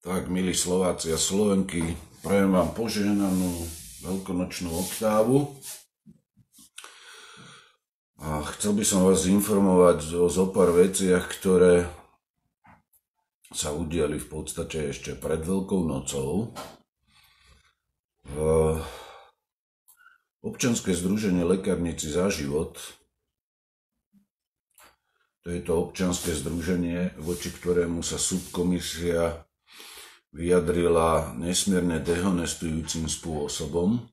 Tak, milí Slováci a Slovenky, prajem vám požehnanú veľkonočnú oktávu. A chcel by som vás informovať o zopár veciach, ktoré sa udiali v podstate ešte pred Veľkou nocou. Občianske združenie Lekárnici za život, to je to občianske združenie, voči ktorému sa subkomisia vyjadrila nesmierne dehonestujúcim spôsobom,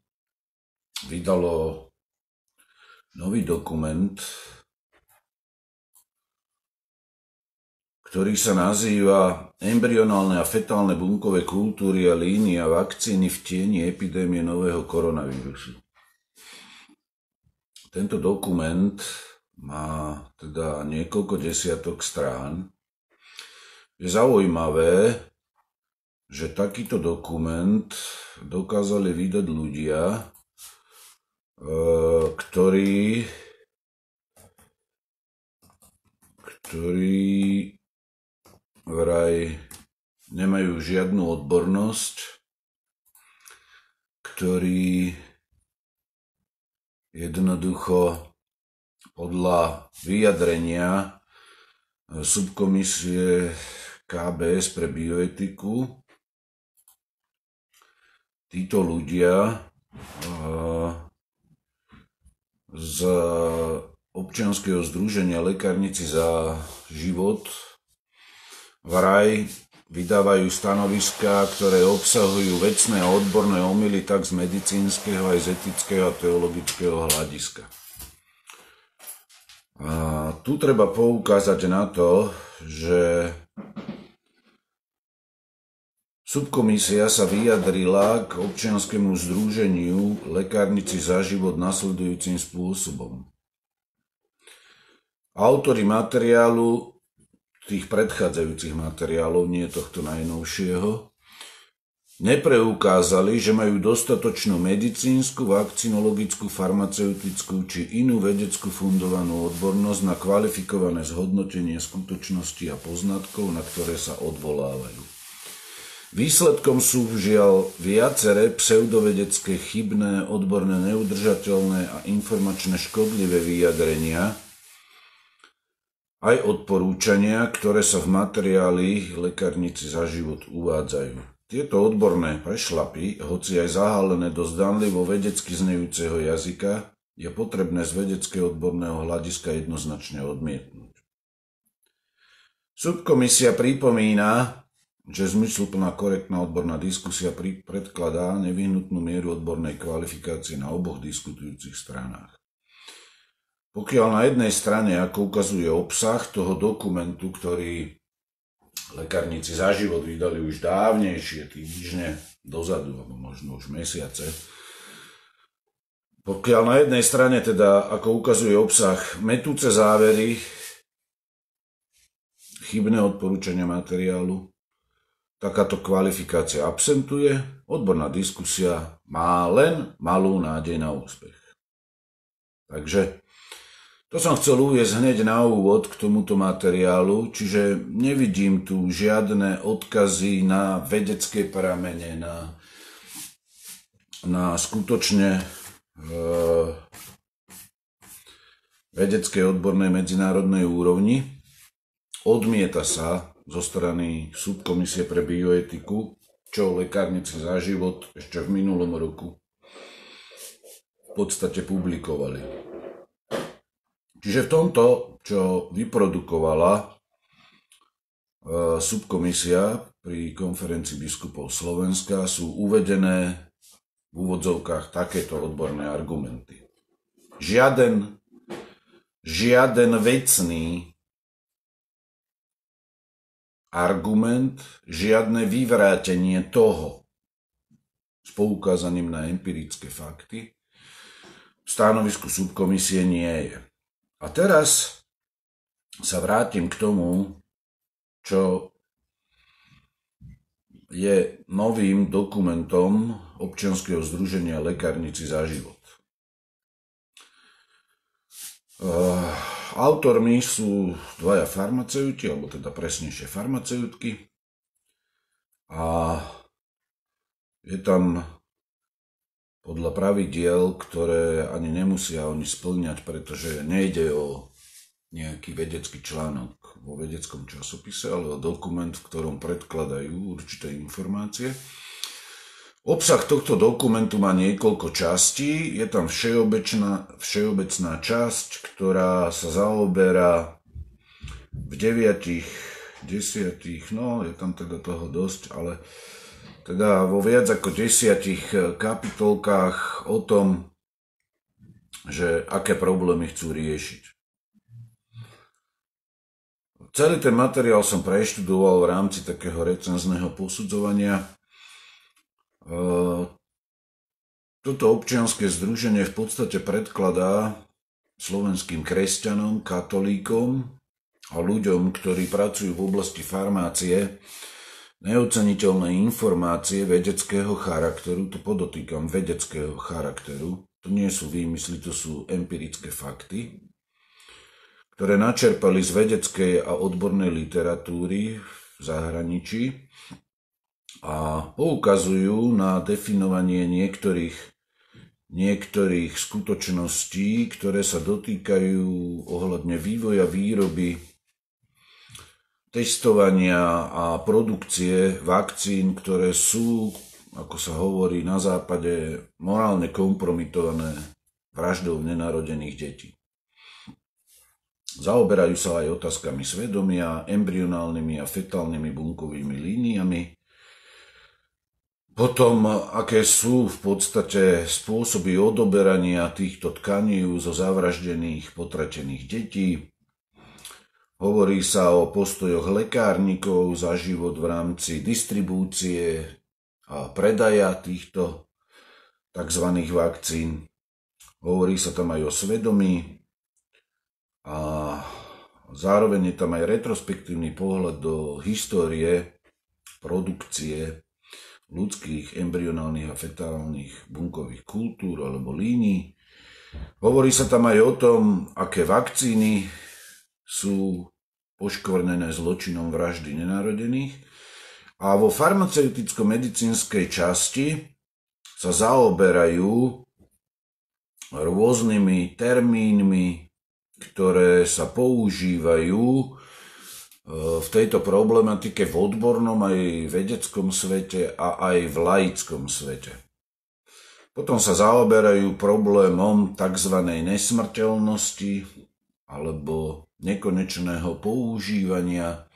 vydalo nový dokument, ktorý sa nazýva Embryonálne a fetálne bunkové kultúry a línia vakcíny v tieni epidémie nového koronavírusu. Tento dokument má teda niekoľko desiatok strán. Je zaujímavé, že takýto dokument dokázali vydať ľudia, ktorí vraj nemajú žiadnu odbornosť, ktorí jednoducho podľa vyjadrenia subkomisie KBS pre bioetiku, títo ľudia z občianskeho združenia Lekárnici za život vraj vydávajú stanoviská, ktoré obsahujú vecné a odborné omyly tak z medicínskeho aj z etického a teologického hľadiska. A tu treba poukázať na to, že subkomisia sa vyjadrila k občianskemu združeniu Lekárnici za život nasledujúcim spôsobom. Autori materiálu, tých predchádzajúcich materiálov, nie tohto najnovšieho, nepreukázali, že majú dostatočnú medicínsku, vakcinologickú, farmaceutickú či inú vedeckú fundovanú odbornosť na kvalifikované zhodnotenie skutočností a poznatkov, na ktoré sa odvolávajú. Výsledkom sú žiaľ viaceré pseudovedecké, chybné, odborné, neudržateľné a informačne škodlivé vyjadrenia, aj odporúčania, ktoré sa v materiáli Lekárnici za život uvádzajú. Tieto odborné prešlapy, hoci aj zahálené do zdanlivo vedecky znejúceho jazyka, je potrebné z vedeckého odborného hľadiska jednoznačne odmietnúť. Subkomisia pripomína, že zmysluplná korektná odborná diskusia predkladá nevyhnutnú mieru odbornej kvalifikácie na oboch diskutujúcich stranách. Pokiaľ na jednej strane, ako ukazuje obsah toho dokumentu, ktorý Lekárnici za život vydali už dávnejšie, týždne dozadu, alebo možno už mesiace, pokiaľ na jednej strane teda, ako ukazuje obsah, metúce závery, chybné odporúčania materiálu, takáto kvalifikácia absentuje, odborná diskusia má len malú nádej na úspech. Takže to som chcel uviesť hneď na úvod k tomuto materiálu, čiže nevidím tu žiadne odkazy na vedecké pramene, na skutočne vedeckej odbornej medzinárodnej úrovni. Odmieta sa zo strany subkomisie pre bioetiku, čo Lekárnici za život ešte v minulom roku v podstate publikovali. Čiže v tomto, čo vyprodukovala subkomisia pri konferencii biskupov Slovenska, sú uvedené v úvodzovkách takéto odborné argumenty. Žiaden vecný argument, žiadne vyvrátenie toho s poukázaním na empirické fakty v stanovisku subkomisie nie je. A teraz sa vrátim k tomu, čo je novým dokumentom občianskeho združenia Lekárnici za život. Autormi sú dvaja farmaceuti, alebo teda presnejšie farmaceutky. a je tam podľa pravidiel, ktoré ani nemusia oni spĺňať, pretože nejde o nejaký vedecký článok vo vedeckom časopise, ale o dokument, v ktorom predkladajú určité informácie. Obsah tohto dokumentu má niekoľko častí. Je tam všeobecná časť, ktorá sa zaoberá v 9, 10, no je tam teda toho dosť, ale teda vo viac ako 10 kapitolkách o tom, že aké problémy chcú riešiť. Celý ten materiál som preštudoval v rámci takého recenzného posudzovania. Toto občianske združenie v podstate predkladá slovenským kresťanom, katolíkom a ľuďom, ktorí pracujú v oblasti farmácie, neoceniteľné informácie vedeckého charakteru, to podotýkam vedeckého charakteru, to nie sú výmysly, to sú empirické fakty, ktoré načerpali z vedeckej a odbornej literatúry v zahraničí a poukazujú na definovanie niektorých skutočností, ktoré sa dotýkajú ohľadne vývoja, výroby, testovania a produkcie vakcín, ktoré sú, ako sa hovorí na západe, morálne kompromitované vraždou nenarodených detí. Zaoberajú sa aj otázkami svedomia, embryonálnymi a fetálnymi bunkovými líniami, potom, aké sú v podstate spôsoby odoberania týchto tkaní zo zavraždených, potratených detí. Hovorí sa o postojoch lekárnikov za život v rámci distribúcie a predaja týchto tzv. Vakcín. Hovorí sa tam aj o svedomí a zároveň je tam aj retrospektívny pohľad do histórie produkcie ľudských embryonálnych a fetálnych bunkových kultúr alebo línií. Hovorí sa tam aj o tom, aké vakcíny sú poškvrnené zločinom vraždy nenarodených. A vo farmaceuticko-medicínskej časti sa zaoberajú rôznymi termínmi, ktoré sa používajú v tejto problematike v odbornom aj vedeckom svete a aj v laickom svete. Potom sa zaoberajú problémom tzv. Nesmrteľnosti alebo nekonečného používania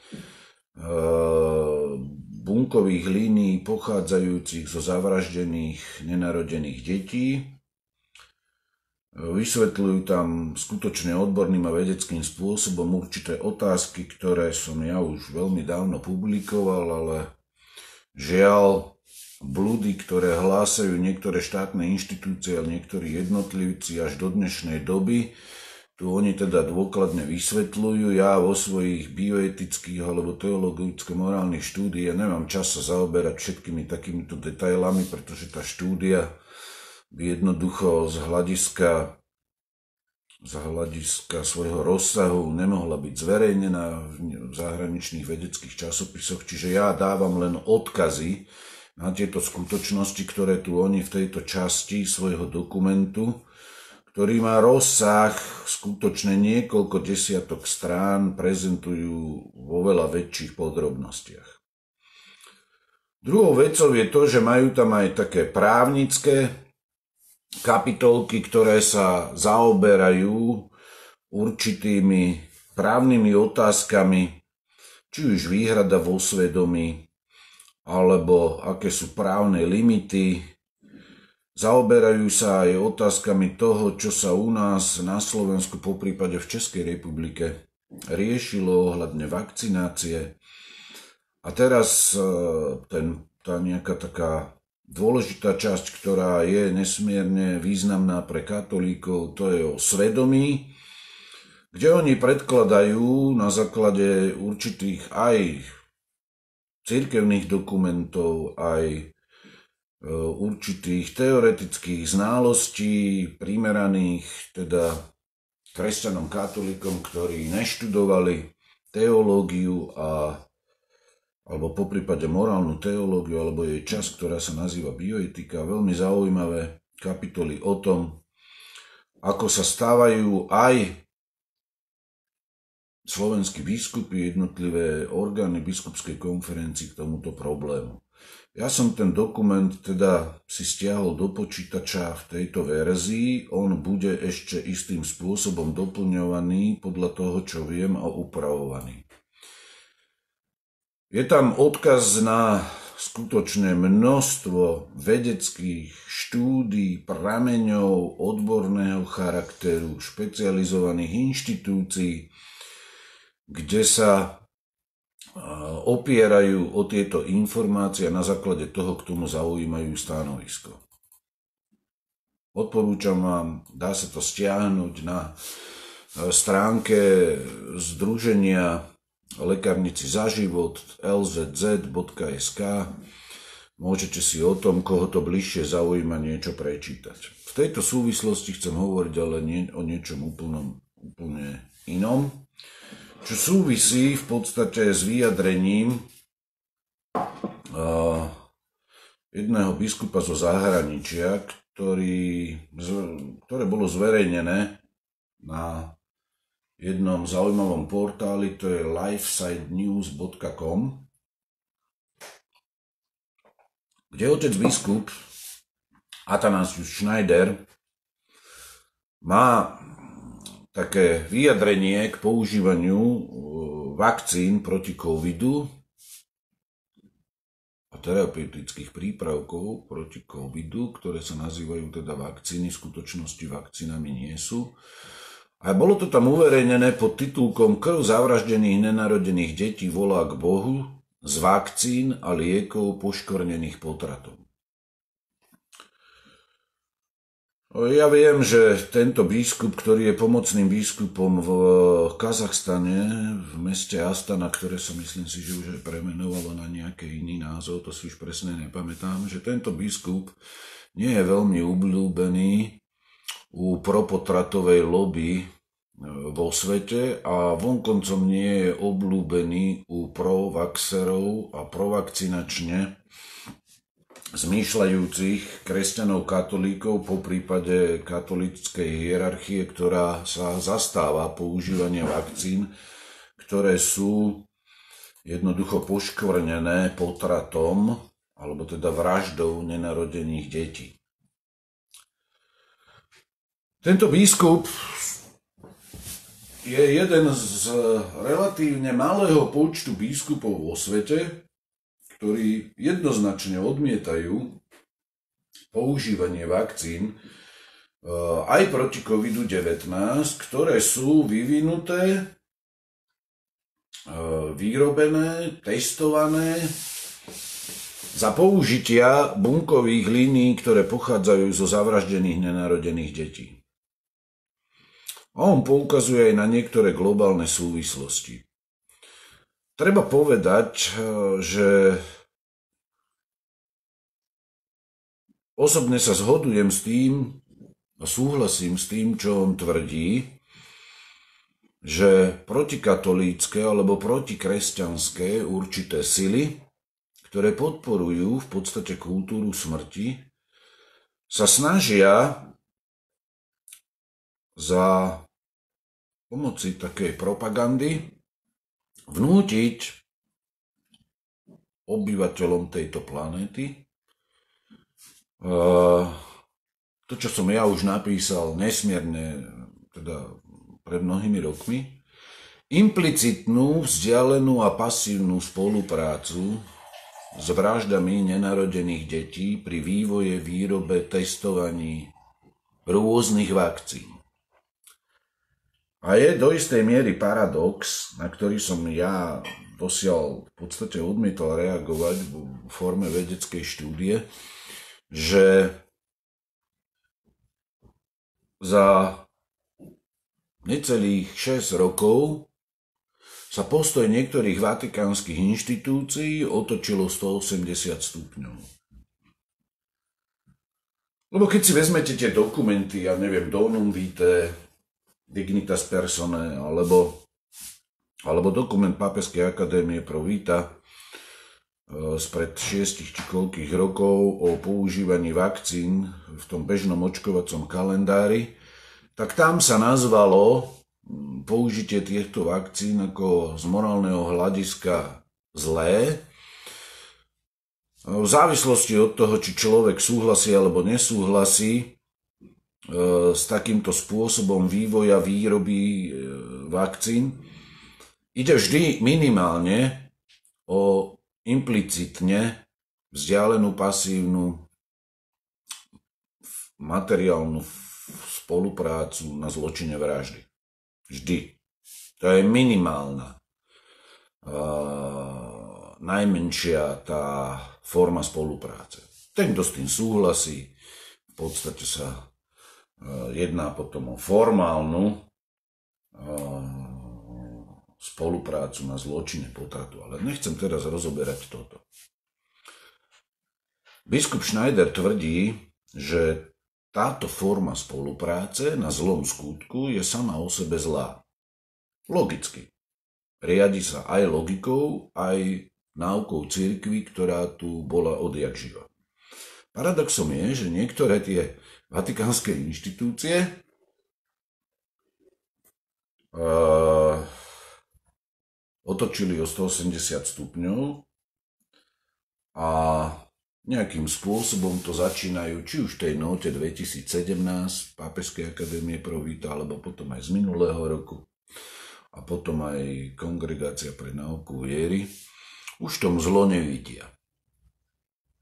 bunkových línií pochádzajúcich zo zavraždených nenarodených detí. Vysvetľujú tam skutočne odborným a vedeckým spôsobom určité otázky, ktoré som ja už veľmi dávno publikoval, ale žiaľ, blúdy, ktoré hlásajú niektoré štátne inštitúcie a niektorí jednotlivci až do dnešnej doby, tu oni teda dôkladne vysvetľujú. Ja vo svojich bioetických alebo teologicko-morálnych štúdiách nemám čas sa zaoberať všetkými takýmito detailami, pretože tá štúdia by jednoducho z hľadiska svojho rozsahu nemohla byť zverejnená v zahraničných vedeckých časopisoch, čiže ja dávam len odkazy na tieto skutočnosti, ktoré tu oni v tejto časti svojho dokumentu, ktorý má rozsah skutočne niekoľko desiatok strán, prezentujú vo veľa väčších podrobnostiach. Druhou vecou je to, že majú tam aj také právnické kapitolky, ktoré sa zaoberajú určitými právnymi otázkami, či už výhrada vo svedomí, alebo aké sú právne limity. Zaoberajú sa aj otázkami toho, čo sa u nás na Slovensku, poprípade v Českej republike, riešilo ohľadne vakcinácie. A teraz tá nejaká taká dôležitá časť, ktorá je nesmierne významná pre katolíkov, to je o svedomí, kde oni predkladajú na základe určitých aj cirkevných dokumentov, aj určitých teoretických znalostí primeraných teda kresťanom katolíkom, ktorí neštudovali teológiu a alebo poprípade morálnu teológiu, alebo jej časť, ktorá sa nazýva bioetika, veľmi zaujímavé kapitoly o tom, ako sa stávajú aj slovenskí biskupy, jednotlivé orgány biskupskej konferencii k tomuto problému. Ja som ten dokument teda si stiahol do počítača v tejto verzii, on bude ešte istým spôsobom doplňovaný podľa toho, čo viem, a upravovaný. Je tam odkaz na skutočne množstvo vedeckých štúdií, prameňov, odborného charakteru, špecializovaných inštitúcií, kde sa opierajú o tieto informácie a na základe toho k tomu zaujímajú stanovisko. Odporúčam vám, dá sa to stiahnuť na stránke Združenia Lekárnici za život lzz.sk. Môžete si o tom, koho to bližšie zaujíma, niečo prečítať. V tejto súvislosti chcem hovoriť ale o niečom úplne inom, čo súvisí v podstate s vyjadrením jedného biskupa zo zahraničia, ktoré bolo zverejnené na jednom zaujímavom portáli, to je lifesidenews.com, kde otec biskup Athanasius Schneider má také vyjadrenie k používaniu vakcín proti covidu a terapeutických prípravkov proti covidu, ktoré sa nazývajú teda vakcíny, v skutočnosti vakcínami nie sú. A bolo to tam uverejnené pod titulkom Krv zavraždených nenarodených detí volá k Bohu z vakcín a liekov poškvrnených potratom. Ja viem, že tento biskup, ktorý je pomocným biskupom v Kazachstane, v meste Astana, ktoré sa myslím si, že už aj premenovalo na nejaký iný názov, to si už presne nepamätám, že tento biskup nie je veľmi obľúbený u propotratovej lobby vo svete a vonkoncom nie je obľúbený u provaxerov a provakcinačne zmýšľajúcich kresťanov katolíkov, po prípade katolíckej hierarchie, ktorá sa zastáva používania vakcín, ktoré sú jednoducho poškvrnené potratom, alebo teda vraždou nenarodených detí. Tento biskup je jeden z relatívne malého počtu biskupov vo svete, ktorí jednoznačne odmietajú používanie vakcín aj proti COVID-19, ktoré sú vyvinuté, vyrobené, testované za použitia bunkových línií, ktoré pochádzajú zo zavraždených nenarodených detí. A on poukazuje aj na niektoré globálne súvislosti. Treba povedať, že osobne sa zhodujem s tým a súhlasím s tým, čo on tvrdí, že protikatolícke alebo protikresťanské určité sily, ktoré podporujú v podstate kultúru smrti, sa snažia za pomoci takej propagandy vnútiť obyvateľom tejto planéty to, čo som ja už napísal nesmierne, teda pred mnohými rokmi, implicitnú, vzdialenú a pasívnu spoluprácu s vraždami nenarodených detí pri vývoje, výrobe, testovaní rôznych vakcín. A je do istej miery paradox, na ktorý som ja dosiaľ v podstate odmietol reagovať v forme vedeckej štúdie, že za necelých 6 rokov sa postoj niektorých vatikánskych inštitúcií otočilo 180 stupňov. Lebo keď si vezmete tie dokumenty, ja neviem, Donum Vitae, Dignitas Personae, alebo dokument Pápeskej akadémie Pro Vita, spred 6 či koľkých rokov o používaní vakcín v tom bežnom očkovacom kalendári, tak tam sa nazvalo použitie týchto vakcín ako z morálneho hľadiska zlé. V závislosti od toho, či človek súhlasí alebo nesúhlasí s takýmto spôsobom vývoja výroby vakcín, ide vždy minimálne o implicitne vzdialenú pasívnu materiálnu spoluprácu na zločine vraždy. Vždy. To je minimálna, najmenšia tá forma spolupráce. Ten, kto s tým súhlasí, v podstate sa jedná potom o formálnu spoluprácu na zločine potratu. Ale nechcem teraz rozoberať toto. Biskup Schneider tvrdí, že táto forma spolupráce na zlom skutku je sama o sebe zlá. Logicky. Riadi sa aj logikou, aj náukou cirkvi, ktorá tu bola odjak živa. Paradoxom je, že niektoré tie vatikánske inštitúcie otočili o 180 stupňov a nejakým spôsobom to začínajú, či už v tej note 2017 Pápežskej akadémie pro vita, alebo potom aj z minulého roku a potom aj Kongregácia pre náuku viery, už v tom zlo nevidia.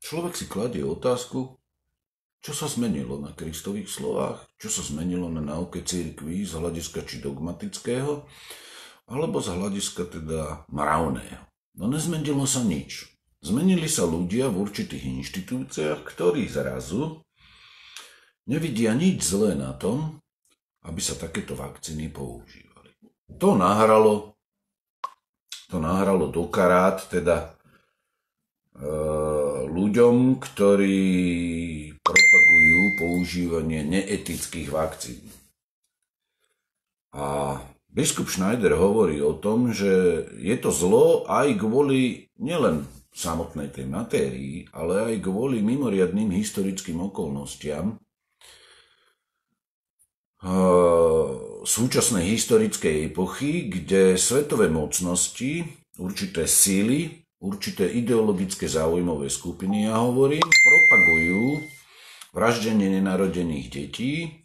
Človek si kladie otázku, čo sa zmenilo na Kristových slovách, čo sa zmenilo na náuke cirkví z hľadiska či dogmatického, alebo z hľadiska teda mravného. No nezmenilo sa nič. Zmenili sa ľudia v určitých inštitúciách, ktorí zrazu nevidia nič zlé na tom, aby sa takéto vakcíny používali. To nahralo do karát teda ľuďom, ktorí propagujú používanie neetických vakcín. A biskup Schneider hovorí o tom, že je to zlo aj kvôli nielen samotnej tej matérii, ale aj kvôli mimoriadnym historickým okolnostiam súčasnej historickej epochy, kde svetové mocnosti, určité síly, určité ideologické záujmové skupiny, ja hovorím, propagujú vraždenie nenarodených detí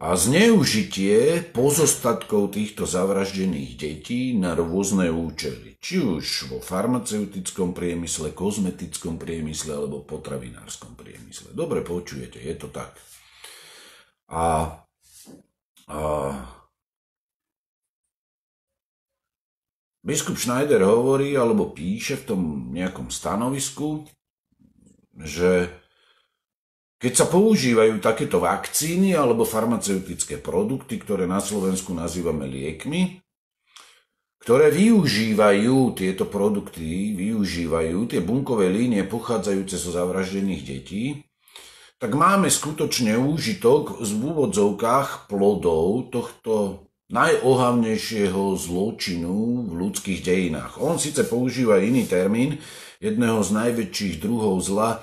a zneužitie pozostatkov týchto zavraždených detí na rôzne účely. Či už vo farmaceutickom priemysle, kozmetickom priemysle alebo potravinárskom priemysle. Dobre počujete, je to tak. A biskup Schneider hovorí alebo píše v tom nejakom stanovisku, že keď sa používajú takéto vakcíny alebo farmaceutické produkty, ktoré na Slovensku nazývame liekmi, ktoré využívajú tieto produkty, využívajú tie bunkové línie pochádzajúce zo zavraždených detí, tak máme skutočne úžitok v úvodzovkách plodov tohto najohavnejšieho zločinu v ľudských dejinách. On síce používa iný termín, jedného z najväčších druhov zla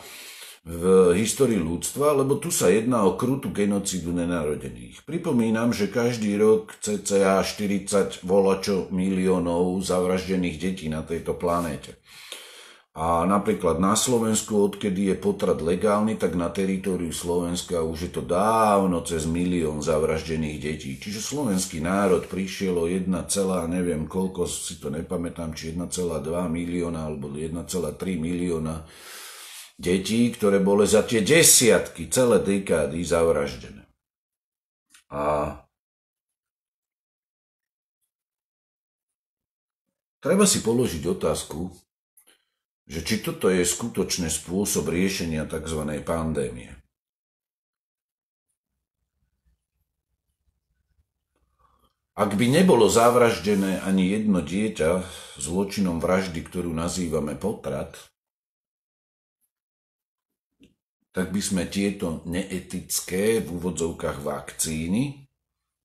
v histórii ľudstva, lebo tu sa jedná o krutú genocídu nenarodených. Pripomínam, že každý rok cca 40 volačo miliónov zavraždených detí na tejto planéte. A napríklad na Slovensku, odkedy je potrat legálny, tak na teritóriu Slovenska už je to dávno cez 1 milión zavraždených detí. Čiže slovenský národ prišiel o 1, neviem koľko, si to nepamätám, či 1,2 milióna alebo 1,3 milióna detí, ktoré boli za tie desiatky, celé dekády zavraždené. A treba si položiť otázku, že či toto je skutočný spôsob riešenia tzv. Pandémie. Ak by nebolo zavraždené ani jedno dieťa zločinom vraždy, ktorú nazývame potrat, tak by sme tieto neetické v úvodzovkách vakcíny,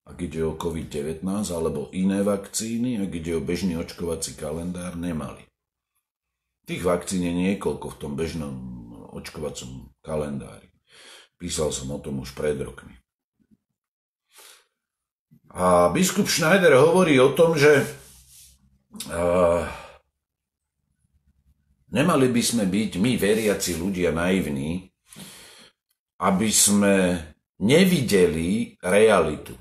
ak ide o COVID-19, alebo iné vakcíny, ak ide o bežný očkovací kalendár, nemali. Tých vakcín je niekoľko v tom bežnom očkovacom kalendári. Písal som o tom už pred rokmi. A biskup Schneider hovorí o tom, že nemali by sme byť my veriaci ľudia naivní, aby sme nevideli realitu.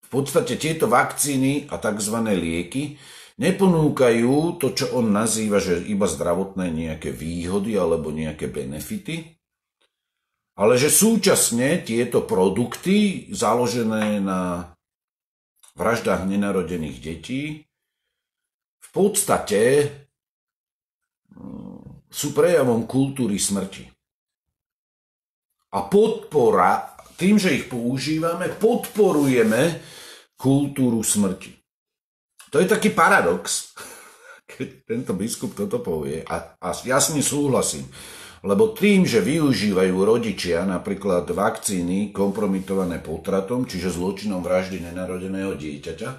V podstate tieto vakcíny a tzv. Lieky neponúkajú to, čo on nazýva, že iba zdravotné nejaké výhody alebo nejaké benefity, ale že súčasne tieto produkty založené na vraždách nenarodených detí v podstate sú prejavom kultúry smrti. A podpora, tým, že ich používame, podporujeme kultúru smrti. To je taký paradox, keď tento biskup toto povie. A ja s ním súhlasím. Lebo tým, že využívajú rodičia napríklad vakcíny kompromitované potratom, čiže zločinom vraždy nenarodeného dieťaťa,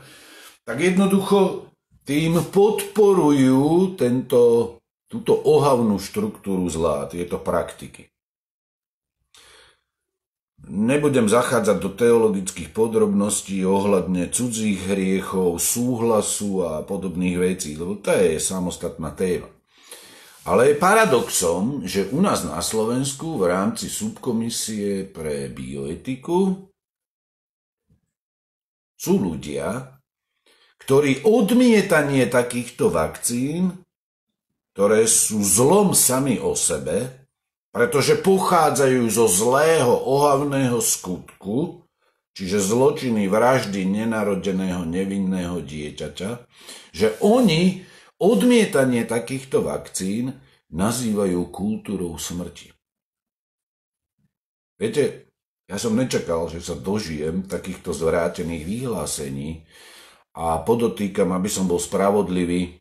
tak jednoducho tým podporujú túto ohavnú štruktúru zla, tieto praktiky. Nebudem zachádzať do teologických podrobností ohľadne cudzích hriechov, súhlasu a podobných vecí, lebo to je samostatná téma. Ale je paradoxom, že u nás na Slovensku v rámci subkomisie pre bioetiku sú ľudia, ktorí odmietanie takýchto vakcín, ktoré sú zlom sami o sebe, pretože pochádzajú zo zlého ohavného skutku, čiže zločiny vraždy nenarodeného nevinného dieťaťa, že oni odmietanie takýchto vakcín nazývajú kultúrou smrti. Viete, ja som nečakal, že sa dožijem takýchto zvrátených vyhlásení a podotýkam, aby som bol spravodlivý,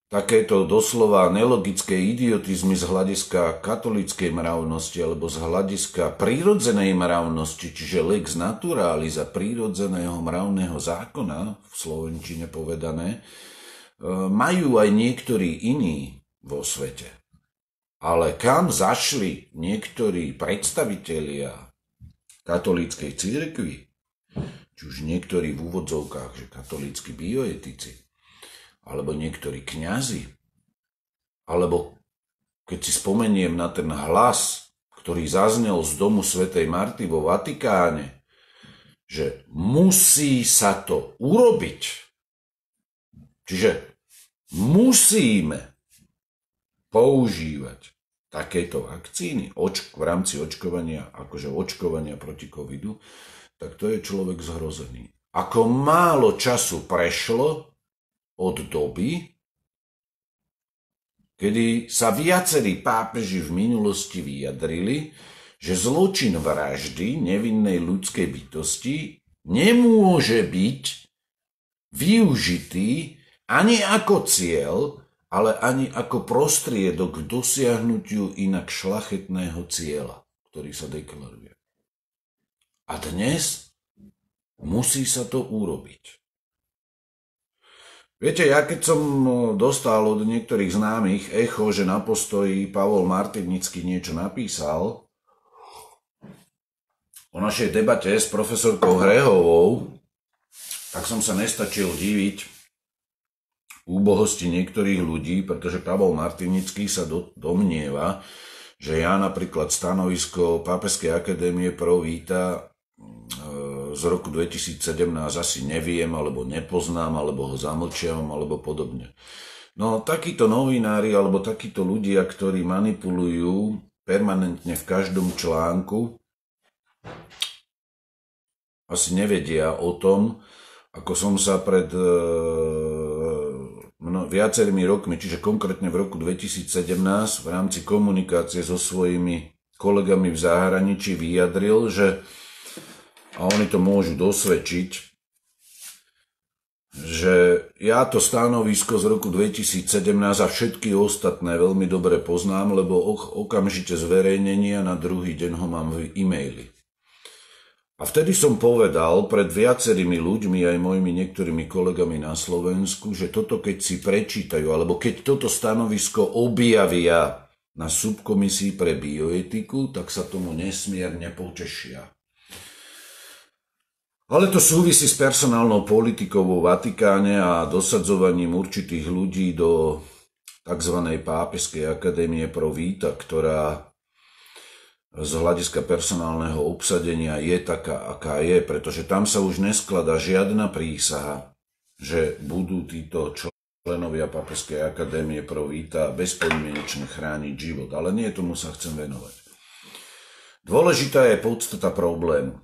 takéto doslova nelogické idiotizmy z hľadiska katolíckej mravnosti alebo z hľadiska prírodzenej mravnosti, čiže lex naturalis a prírodzeného mravného zákona, v slovenčine povedané, majú aj niektorí iní vo svete. Ale kam zašli niektorí predstavitelia katolíckej cirkvi, či už niektorí v úvodzovkách, že katolícki bioetici, alebo niektorí kňazi, alebo keď si spomeniem na ten hlas, ktorý zaznel z domu svätej Marty vo Vatikáne, že musí sa to urobiť. Čiže musíme používať takéto vakcíny v rámci očkovania, akože očkovania proti covidu, tak to je človek zhrozený. Ako málo času prešlo od doby, kedy sa viacerí pápeži v minulosti vyjadrili, že zločin vraždy nevinnej ľudskej bytosti nemôže byť využitý ani ako cieľ, ale ani ako prostriedok k dosiahnutiu inak šľachetného cieľa, ktorý sa deklaruje. A dnes musí sa to urobiť. Viete, ja keď som dostal od niektorých známych echo, že na Postoji Pavol Martinický niečo napísal o našej debate s profesorkou Hrehovou, tak som sa nestačil diviť úbohosti niektorých ľudí, pretože Pavol Martinický sa domnieva, že ja napríklad stanovisko Pápežskej akadémie Pro Vita z roku 2017 asi neviem, alebo nepoznám, alebo ho zamlčiavam, alebo podobne. No takíto novinári, alebo takíto ľudia, ktorí manipulujú permanentne v každom článku, asi nevedia o tom, ako som sa pred viacerými rokmi, čiže konkrétne v roku 2017, v rámci komunikácie so svojimi kolegami v zahraničí vyjadril, že a oni to môžu dosvedčiť, že ja to stanovisko z roku 2017 a všetky ostatné veľmi dobre poznám, lebo okamžite zverejnenie a na druhý deň ho mám v e-maili. A vtedy som povedal pred viacerými ľuďmi, aj mojimi niektorými kolegami na Slovensku, že toto keď si prečítajú, alebo keď toto stanovisko objavia na subkomisii pre bioetiku, tak sa tomu nesmierne potešia. Ale to súvisí s personálnou politikou vo Vatikáne a dosadzovaním určitých ľudí do tzv. Pápežskej akadémie pro Vita, ktorá z hľadiska personálneho obsadenia je taká, aká je, pretože tam sa už neskladá žiadna prísaha, že budú títo členovia Pápežskej akadémie pro Vita bezpodmienečne chrániť život. Ale nie tomu sa chcem venovať. Dôležitá je podstata problému.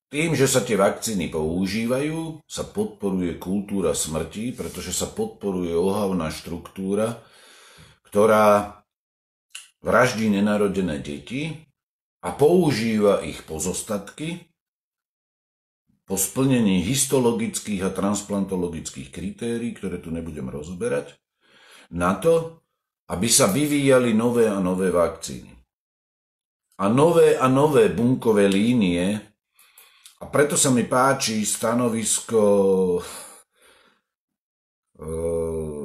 Tým, že sa tie vakcíny používajú, sa podporuje kultúra smrti, pretože sa podporuje ohavná štruktúra, ktorá vraždí nenarodené deti a používa ich pozostatky po splnení histologických a transplantologických kritérií, ktoré tu nebudem rozoberať, na to, aby sa vyvíjali nové a nové vakcíny. A nové bunkové línie, a preto sa mi páči stanovisko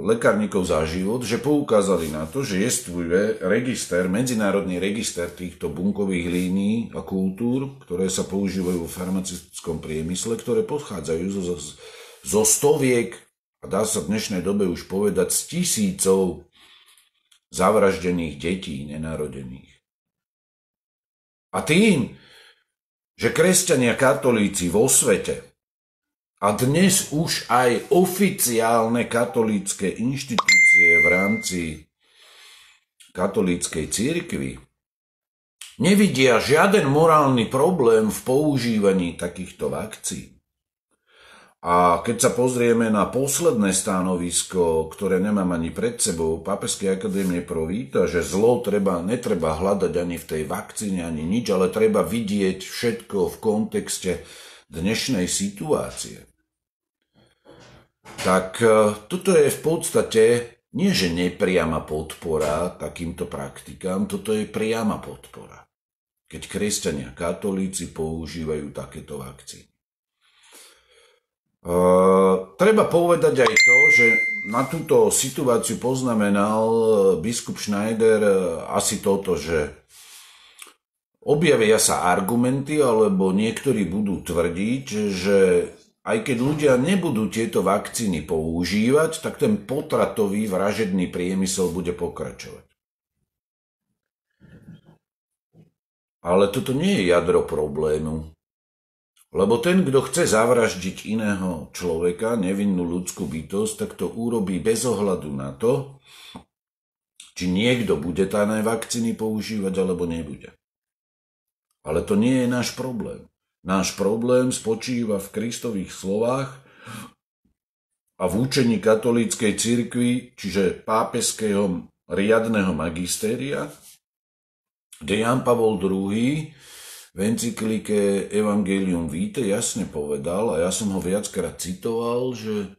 lekárnikov za život, že poukázali na to, že jestvuje register, medzinárodný register týchto bunkových línií a kultúr, ktoré sa používajú v farmaceutickom priemysle, ktoré pochádzajú zo stoviek, a dá sa v dnešnej dobe už povedať z tisícov zavraždených detí nenarodených. A tým, že kresťania katolíci vo svete a dnes už aj oficiálne katolícke inštitúcie v rámci katolíckej cirkvi nevidia žiaden morálny problém v používaní takýchto vakcín. A keď sa pozrieme na posledné stanovisko, ktoré nemám ani pred sebou, Pápežskej akadémie pro Vita, že zlo netreba hľadať ani v tej vakcíne, ani nič, ale treba vidieť všetko v kontexte dnešnej situácie. Tak toto je v podstate nie že nepriama podpora takýmto praktikám, toto je priama podpora, keď kresťania katolíci používajú takéto vakcíny. Treba povedať aj to, že na túto situáciu poznamenal biskup Schneider asi toto, že objavia sa argumenty, alebo niektorí budú tvrdiť, že aj keď ľudia nebudú tieto vakcíny používať, tak ten potratový vražedný priemysel bude pokračovať. Ale toto nie je jadro problému. Lebo ten, kto chce zavraždiť iného človeka, nevinnú ľudskú bytosť, tak to urobí bez ohľadu na to, či niekto bude dané vakcíny používať, alebo nebude. Ale to nie je náš problém. Náš problém spočíva v Kristových slovách a v učení katolíckej cirkvi, čiže pápežského riadneho magistéria, kde Ján Pavol II v encyklike Evangelium Vitae jasne povedal, a ja som ho viackrát citoval, že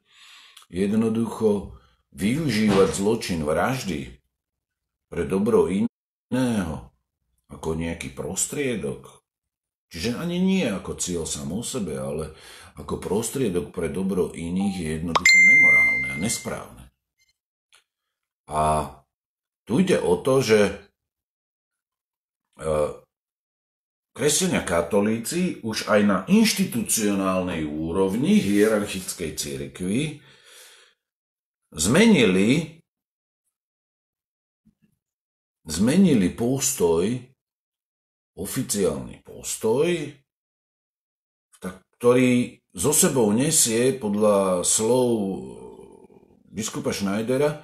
jednoducho využívať zločin vraždy pre dobro iného ako nejaký prostriedok, čiže ani nie ako cieľ sám o sebe, ale ako prostriedok pre dobro iných je jednoducho nemorálne a nesprávne. A tu ide o to, že kresťania katolíci už aj na inštitucionálnej úrovni hierarchickej cirkvi zmenili postoj, oficiálny postoj, ktorý zo sebou nesie podľa slov biskupa Schneidera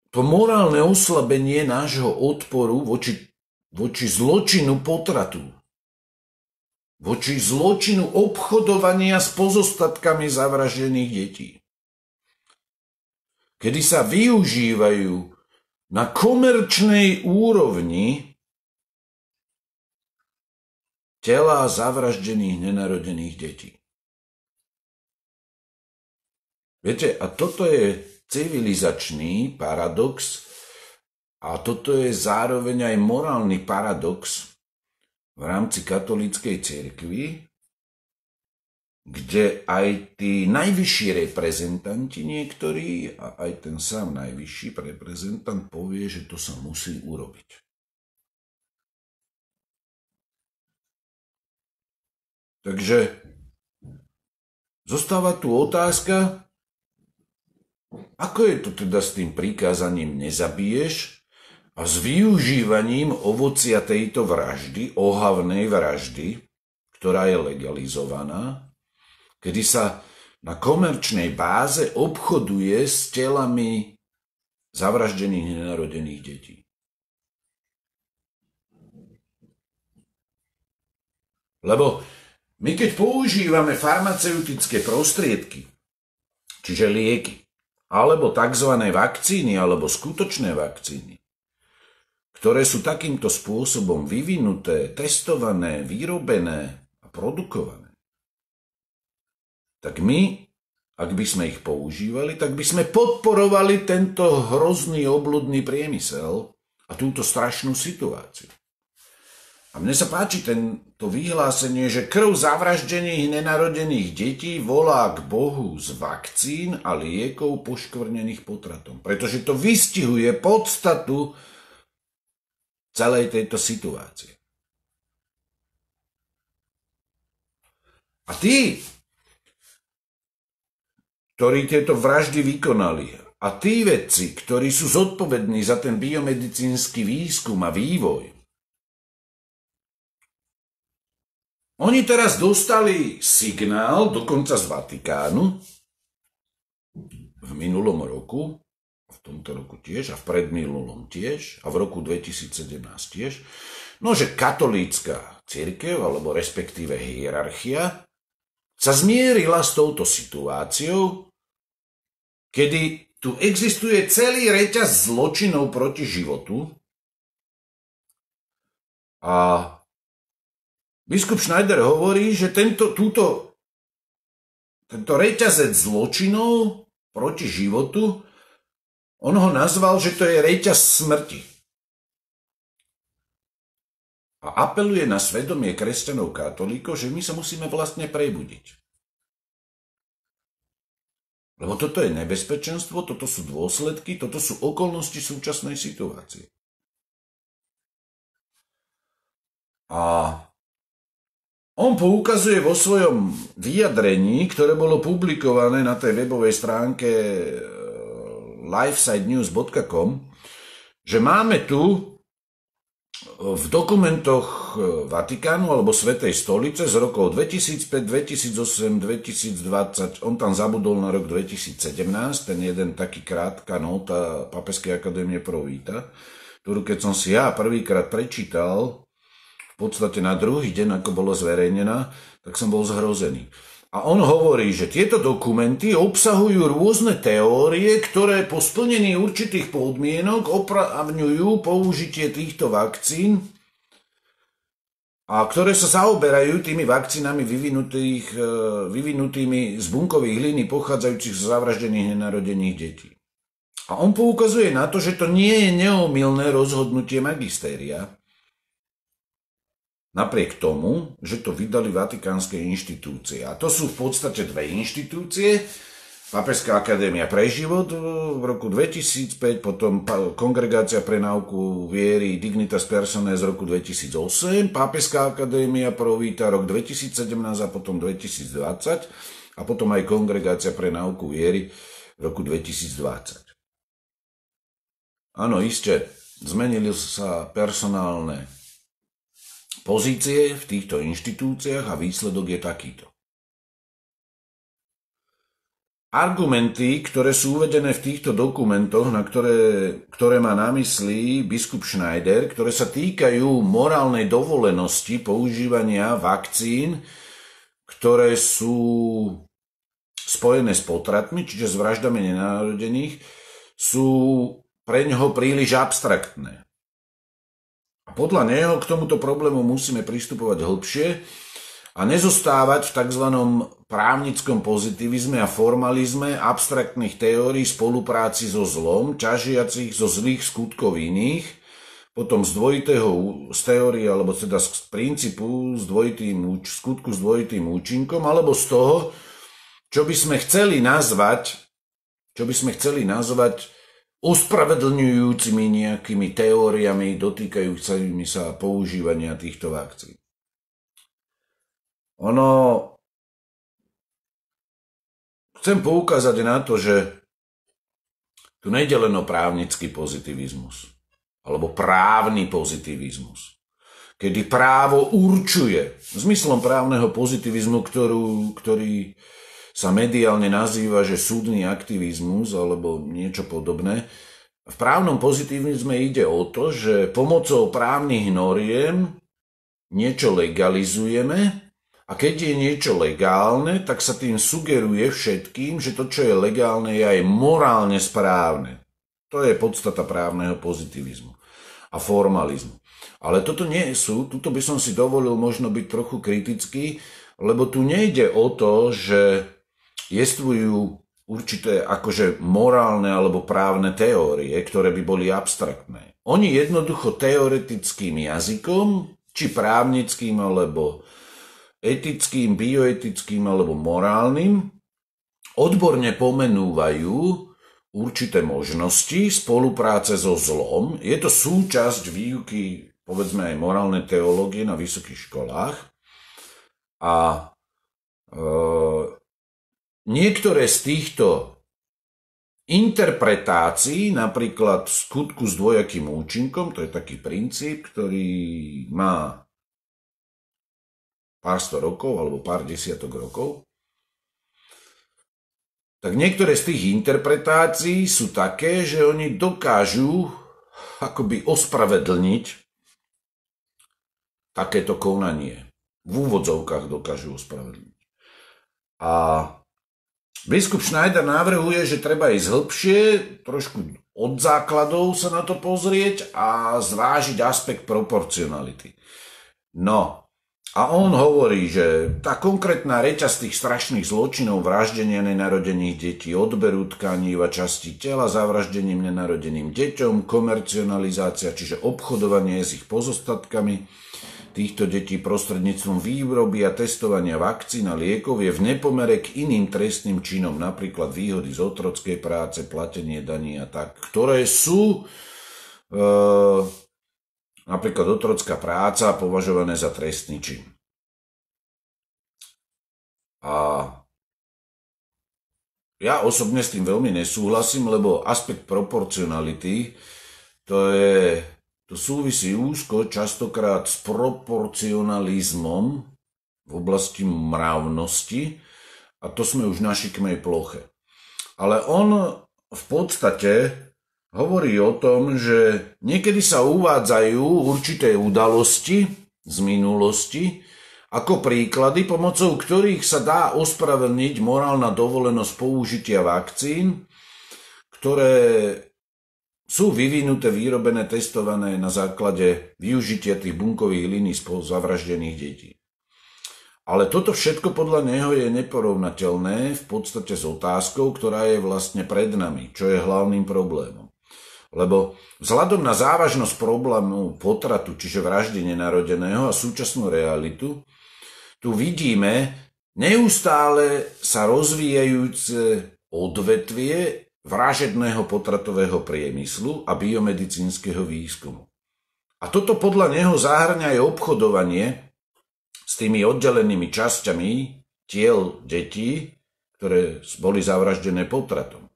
to morálne oslabenie nášho odporu voči zločinu potratu, voči zločinu obchodovania s pozostatkami zavraždených detí, kedy sa využívajú na komerčnej úrovni telá zavraždených nenarodených detí. Viete, a toto je civilizačný paradox, A toto je zároveň aj morálny paradox v rámci katolíckej cirkvi, kde aj tí najvyšší reprezentanti niektorí a aj ten sám najvyšší reprezentant povie, že to sa musí urobiť. Takže zostáva tu otázka, ako je to teda s tým prikázaním nezabiješ a s využívaním ovocia tejto vraždy, ohavnej vraždy, ktorá je legalizovaná, kedy sa na komerčnej báze obchoduje s telami zavraždených nenarodených detí. Lebo my keď používame farmaceutické prostriedky, čiže lieky, alebo tzv. Vakcíny, alebo skutočné vakcíny, ktoré sú takýmto spôsobom vyvinuté, testované, vyrobené a produkované, tak my, ak by sme ich používali, tak by sme podporovali tento hrozný obludný priemysel a túto strašnú situáciu. A mne sa páči to vyhlásenie, že krv zavraždených nenarodených detí volá k Bohu z vakcín a liekov poškvrnených potratom. Pretože to vystihuje podstatu celej tejto situácie. A tí, ktorí tieto vraždy vykonali, a tí vedci, ktorí sú zodpovední za ten biomedicínsky výskum a vývoj, oni teraz dostali signál, dokonca z Vatikánu, v minulom roku, v tomto roku tiež, a v predminulom tiež, a v roku 2017 tiež, no že katolícka cirkev, alebo respektíve hierarchia, sa zmierila s touto situáciou, kedy tu existuje celý reťaz zločinov proti životu a biskup Schneider hovorí, že tento reťazec zločinov proti životu, on ho nazval, že to je reťaz smrti. A apeluje na svedomie kresťanov katolíkov, že my sa musíme vlastne prebudiť. Lebo toto je nebezpečenstvo, toto sú dôsledky, toto sú okolnosti súčasnej situácie. A on poukazuje vo svojom vyjadrení, ktoré bolo publikované na tej webovej stránke lifesidenews.com, že máme tu v dokumentoch Vatikánu alebo Svätej stolice z rokov 2005, 2008, 2020, on tam zabudol na rok 2017, ten jeden taký krátka nota Pápežskej akadémie pro Vita, ktorú keď som si ja prvýkrát prečítal, v podstate na druhý deň, ako bolo zverejnená, tak som bol zhrozený. A on hovorí, že tieto dokumenty obsahujú rôzne teórie, ktoré po splnení určitých podmienok opravňujú použitie týchto vakcín a ktoré sa zaoberajú tými vakcínami vyvinutými z bunkových líní pochádzajúcich z zavraždených nenarodených detí. A on poukazuje na to, že to nie je neomylné rozhodnutie magistéria, napriek tomu, že to vydali vatikánske inštitúcie. A to sú v podstate dve inštitúcie. Pápežská akadémia pre život v roku 2005, potom Kongregácia pre náuku viery Dignitas Personae z roku 2008, Pápežská akadémia pro Vita rok 2017 a potom 2020 a potom aj Kongregácia pre náuku viery v roku 2020. Áno, iste, zmenili sa personálne pozície v týchto inštitúciách a výsledok je takýto. Argumenty, ktoré sú uvedené v týchto dokumentoch, ktoré má na mysli biskup Schneider, ktoré sa týkajú morálnej dovolenosti používania vakcín, ktoré sú spojené s potratmi, čiže s vraždami nenarodených, sú pre ňoho príliš abstraktné. A podľa neho k tomuto problému musíme pristupovať hlbšie a nezostávať v tzv. Právnickom pozitivizme a formalizme abstraktných teórií spolupráci so zlom, ťažiacich zo zlých skutkov iných, potom z teórie, alebo teda z princípu skutku s dvojitým účinkom, alebo z toho, čo by sme chceli nazvať ospravedlňujúcimi nejakými teóriami dotýkajúcimi sa používania týchto vakcín. Chcem poukázať na to, že tu nejde len o právnický pozitivizmus, alebo právny pozitivizmus, kedy právo určuje, zmyslom právneho pozitivizmu, ktorý sa mediálne nazýva, že súdny aktivizmus, alebo niečo podobné. V právnom pozitivizme ide o to, že pomocou právnych noriem niečo legalizujeme, a keď je niečo legálne, tak sa tým sugeruje všetkým, že to, čo je legálne, je aj morálne správne. To je podstata právneho pozitivizmu a formalizmu. Ale tuto by som si dovolil možno byť trochu kritický, lebo tu nejde o to, že jestvujú určité akože morálne alebo právne teórie, ktoré by boli abstraktné. Oni jednoducho teoretickým jazykom, či právnickým alebo etickým, bioetickým alebo morálnym, odborne pomenúvajú určité možnosti spolupráce so zlom. Je to súčasť výuky, povedzme aj morálnej teológie na vysokých školách. A niektoré z týchto interpretácií, napríklad skutku s dvojakým účinkom, to je taký princíp, ktorý má pár sto rokov alebo pár desiatok rokov, tak niektoré z tých interpretácií sú také, že oni dokážu akoby ospravedlniť takéto konanie. V úvodzovkách dokážu ospravedlniť. A biskup Schneider navrhuje, že treba ísť hĺbšie, trošku od základov sa na to pozrieť a zvážiť aspekt proporcionality. No, a on hovorí, že tá konkrétna reťaz tých strašných zločinov, vraždenia nenarodených detí, odberu tkanív a častí tela, zavraždením nenarodeným deťom, komercionalizácia, čiže obchodovanie s ich pozostatkami týchto detí prostredníctvom výroby a testovania vakcín a liekov je v nepomere k iným trestným činom, napríklad výhody z otrockej práce, platenie daní a tak, ktoré sú napríklad otrocká práca považované za trestný čin. A ja osobne s tým veľmi nesúhlasím, lebo aspekt proporcionality to súvisí úzko častokrát s proporcionalizmom v oblasti mravnosti a to sme už na šikmej ploche. Ale on v podstate hovorí o tom, že niekedy sa uvádzajú určité udalosti z minulosti ako príklady, pomocou ktorých sa dá ospravedlniť morálna dovolenosť použitia vakcín, ktoré sú vyvinuté, vyrobené, testované na základe využitia tých bunkových línií zavraždených detí. Ale toto všetko podľa neho je neporovnateľné v podstate s otázkou, ktorá je vlastne pred nami, čo je hlavným problémom. Lebo vzhľadom na závažnosť problému potratu, čiže vraždy nenarodeného a súčasnú realitu, tu vidíme neustále sa rozvíjajúce odvetvie vražedného potratového priemyslu a biomedicínskeho výskumu. A toto podľa neho zahŕňa aj obchodovanie s tými oddelenými časťami tiel detí, ktoré boli zavraždené potratom.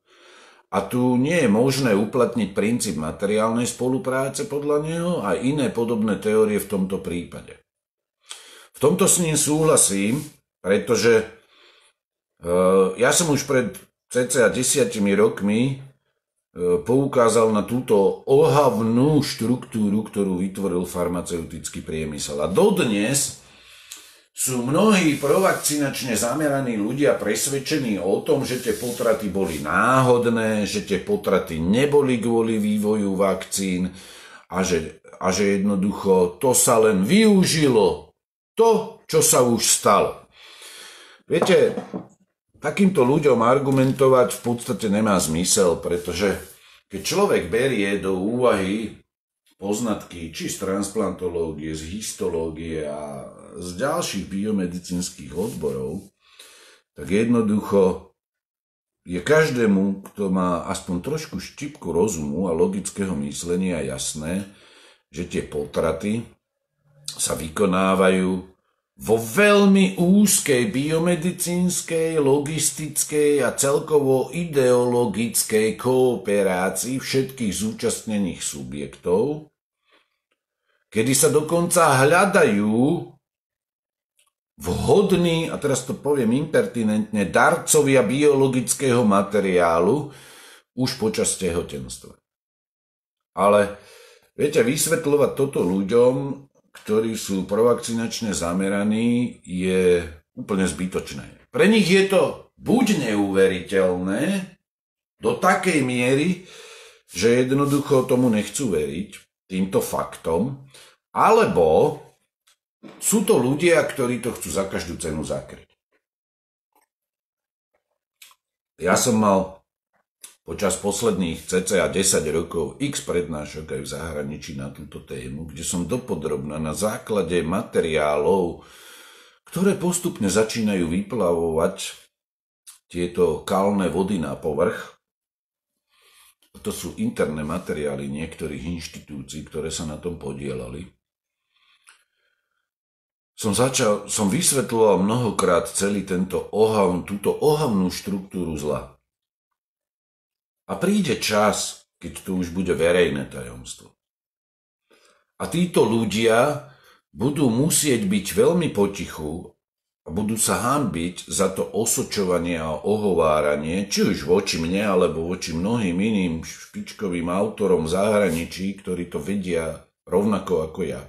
A tu nie je možné uplatniť princíp materiálnej spolupráce podľa neho a iné podobné teórie v tomto prípade. V tomto s ním súhlasím, pretože ja som už pred cca 10 rokmi poukázal na túto ohavnú štruktúru, ktorú vytvoril farmaceutický priemysel. A dodnes sú mnohí provakcinačne zameraní ľudia presvedčení o tom, že tie potraty boli náhodné, že tie potraty neboli kvôli vývoju vakcín a že jednoducho to sa len využilo. To, čo sa už stalo. Viete, takýmto ľuďom argumentovať v podstate nemá zmysel, pretože keď človek berie do úvahy poznatky či z transplantológie, z histológie a z ďalších biomedicínskych odborov, tak jednoducho je každému, kto má aspoň trošku štipku rozumu a logického myslenia jasné, že tie potraty sa vykonávajú vo veľmi úzkej biomedicínskej, logistickej a celkovo ideologickej kooperácii všetkých zúčastnených subjektov, kedy sa dokonca hľadajú vhodní, a teraz to poviem impertinentne, darcovia biologického materiálu už počas tehotenstva. Ale viete, vysvetľovať toto ľuďom, ktorí sú provakcinačne zameraní, je úplne zbytočné. Pre nich je to buď neuveriteľné do takej miery, že jednoducho tomu nechcú veriť, týmto faktom, alebo sú to ľudia, ktorí to chcú za každú cenu zakryť. Ja som mal počas posledných cca 10 rokov x prednášok aj v zahraničí na túto tému, kde som dopodrobna na základe materiálov, ktoré postupne začínajú vyplavovať tieto kalné vody na povrch. To sú interné materiály niektorých inštitúcií, ktoré sa na tom podielali. Som vysvetľoval mnohokrát celý túto ohavnú štruktúru zla. A príde čas, keď to už bude verejné tajomstvo. A títo ľudia budú musieť byť veľmi potichu a budú sa hanbiť za to osočovanie a ohováranie, či už voči mne, alebo voči mnohým iným špičkovým autorom v zahraničí, ktorí to vedia rovnako ako ja.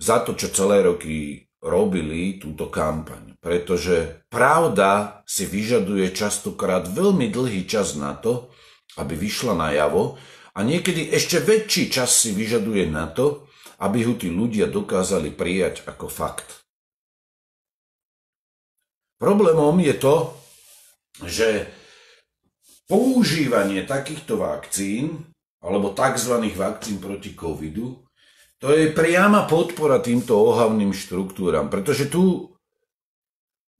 Za to, čo celé roky robili túto kampaň. Pretože pravda si vyžaduje častokrát veľmi dlhý čas na to, aby vyšla najavo, a niekedy ešte väčší čas si vyžaduje na to, aby ho tí ľudia dokázali prijať ako fakt. Problémom je to, že používanie takýchto vakcín, alebo tzv. Vakcín proti covidu, to je priama podpora týmto ohavným štruktúram, pretože tu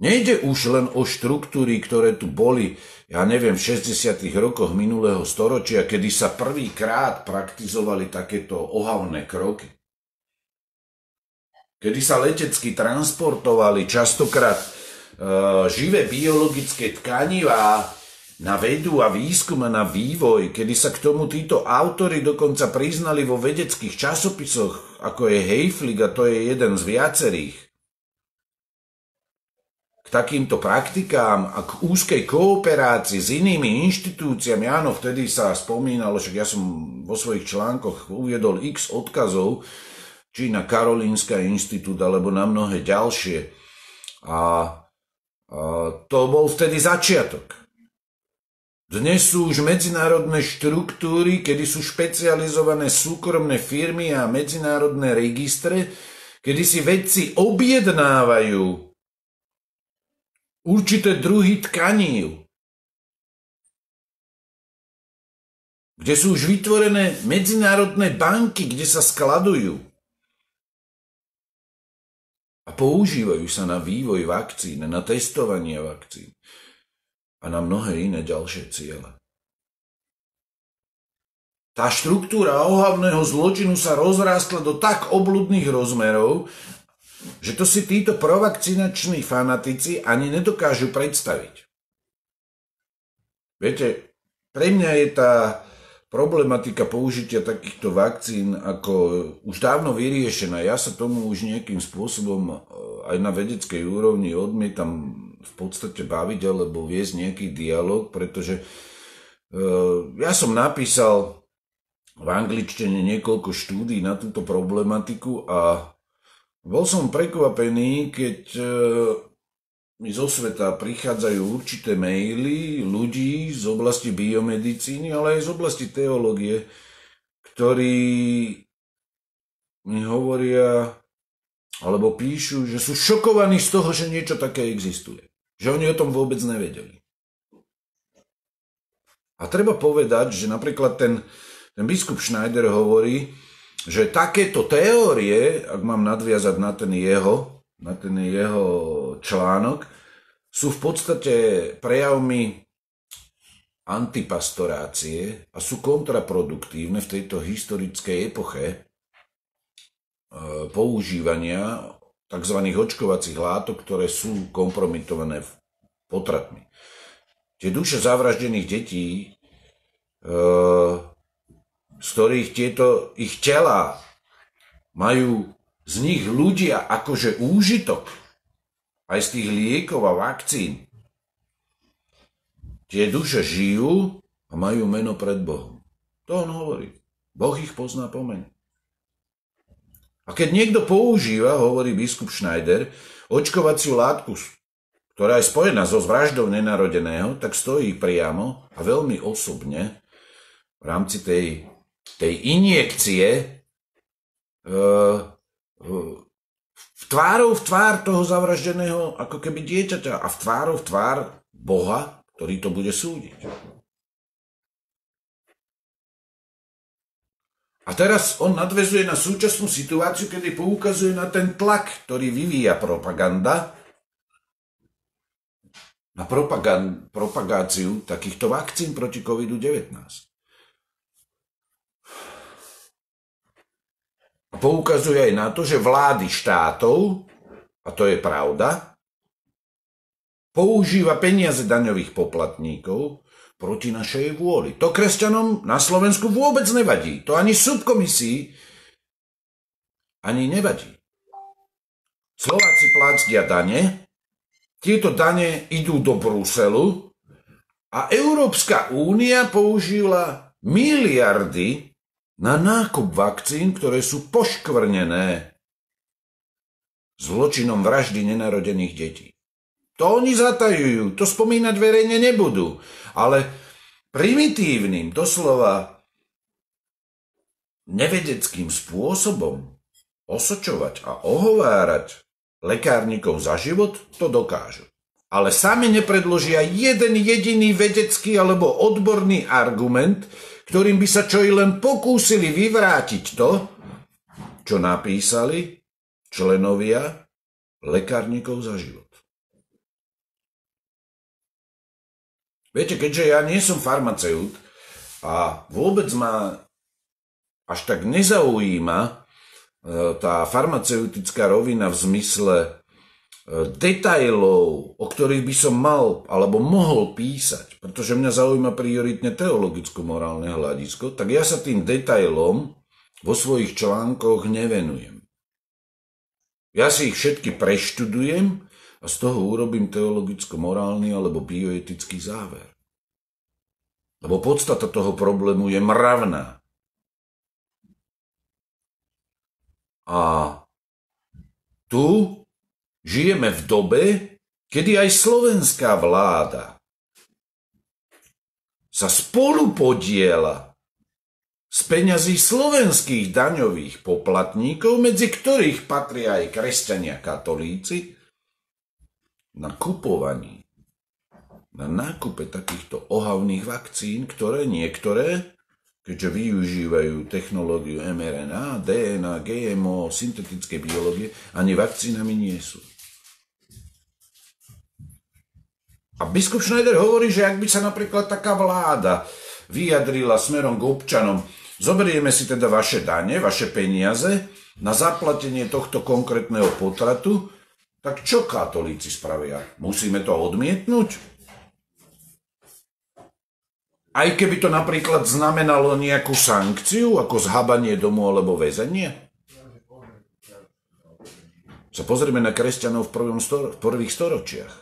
nejde už len o štruktúry, ktoré tu boli, ja neviem, v 60. rokoch minulého storočia, kedy sa prvýkrát praktizovali takéto ohavné kroky. Kedy sa letecky transportovali častokrát živé biologické tkanivá na vedu a výskum a na vývoj, kedy sa k tomu títo autori dokonca priznali vo vedeckých časopisoch, ako je Hayflick, a to je jeden z viacerých. K takýmto praktikám a k úzkej kooperácii s inými inštitúciami, áno, vtedy sa spomínalo, však ja som vo svojich článkoch uviedol x odkazov, či na Karolinský inštitút, alebo na mnohé ďalšie. A to bol vtedy začiatok. Dnes sú už medzinárodné štruktúry, kedy sú špecializované súkromné firmy a medzinárodné registre, kedy si vedci objednávajú určité druhy tkanív, kde sú už vytvorené medzinárodné banky, kde sa skladujú a používajú sa na vývoj vakcín, na testovanie vakcín a na mnohé iné ďalšie ciele. Tá štruktúra ohavného zločinu sa rozrástla do tak obludných rozmerov, že to si títo provakcinační fanatici ani nedokážu predstaviť. Viete, pre mňa je tá problematika použitia takýchto vakcín ako už dávno vyriešená. Ja sa tomu už nejakým spôsobom aj na vedeckej úrovni odmietam v podstate baviť alebo viesť nejaký dialog, pretože ja som napísal v angličtine niekoľko štúdií na túto problematiku a bol som prekvapený, keď mi zo sveta prichádzajú určité maily ľudí z oblasti biomedicíny, ale aj z oblasti teológie, ktorí mi hovoria, alebo píšu, že sú šokovaní z toho, že niečo také existuje. Že oni o tom vôbec nevedeli. A treba povedať, že napríklad ten biskup Schneider hovorí, že takéto teórie, ak mám nadviazať na ten jeho článok, sú v podstate prejavmi antipastorácie a sú kontraproduktívne v tejto historickej epoche používania tzv. Očkovacích látok, ktoré sú kompromitované potratmi. Tie duše zavraždených detí, z ktorých ich tela majú z nich ľudia akože úžitok, aj z tých liekov a vakcín. Tie duše žijú a majú meno pred Bohom. To on hovorí. Boh ich pozná po mene. A keď niekto používa, hovorí biskup Schneider, očkovaciu látku, ktorá je spojená so vraždou nenarodeného, tak stojí priamo a veľmi osobne v rámci tej injekcie v tvár toho zavraždeného ako keby dieťaťa a v tvár Boha, ktorý to bude súdiť. A teraz on nadväzuje na súčasnú situáciu, kedy poukazuje na ten tlak, ktorý vyvíja propaganda, na propagáciu takýchto vakcín proti COVID-19. A poukazuje aj na to, že vlády štátov, a to je pravda, používa peniaze daňových poplatníkov proti našej vôli. To kresťanom na Slovensku vôbec nevadí. To ani subkomisii ani nevadí. Slováci platia dane, tieto dane idú do Bruselu a Európska únia použila miliardy na nákup vakcín, ktoré sú poškvrnené zločinom vraždy nenarodených detí. To oni zatajujú, to spomínať verejne nebudú, ale primitívnym, doslova nevedeckým spôsobom osočovať a ohovárať lekárnikov za život, to dokážu. Ale sami nepredložia jeden jediný vedecký alebo odborný argument, ktorým by sa čo i len pokúsili vyvrátiť to, čo napísali členovia lekárnikov za život. Viete, keďže ja nie som farmaceut a vôbec ma až tak nezaujíma tá farmaceutická rovina v zmysle detailov, o ktorých by som mal alebo mohol písať, pretože mňa zaujíma prioritne teologicko-morálne hľadisko, tak ja sa tým detailom vo svojich článkoch nevenujem. Ja si ich všetky preštudujem a z toho urobím teologicko-morálny alebo bioetický záver. Lebo podstata toho problému je mravná. A tu žijeme v dobe, kedy aj slovenská vláda sa spolupodiela z peňazí slovenských daňových poplatníkov, medzi ktorých patria aj kresťania katolíci, na kupovaní, na nákupe takýchto ohavných vakcín, ktoré niektoré, keďže využívajú technológiu mRNA, DNA, GMO, syntetické biológie, ani vakcínami nie sú. A biskup Schneider hovorí, že ak by sa napríklad taká vláda vyjadrila smerom k občanom, zoberieme si teda vaše dane, vaše peniaze na zaplatenie tohto konkrétneho potratu, tak čo katolíci spravia? Musíme to odmietnúť? Aj keby to napríklad znamenalo nejakú sankciu, ako zhabanie domu alebo väzenie? Sa pozrieme na kresťanov v prvých storočiach.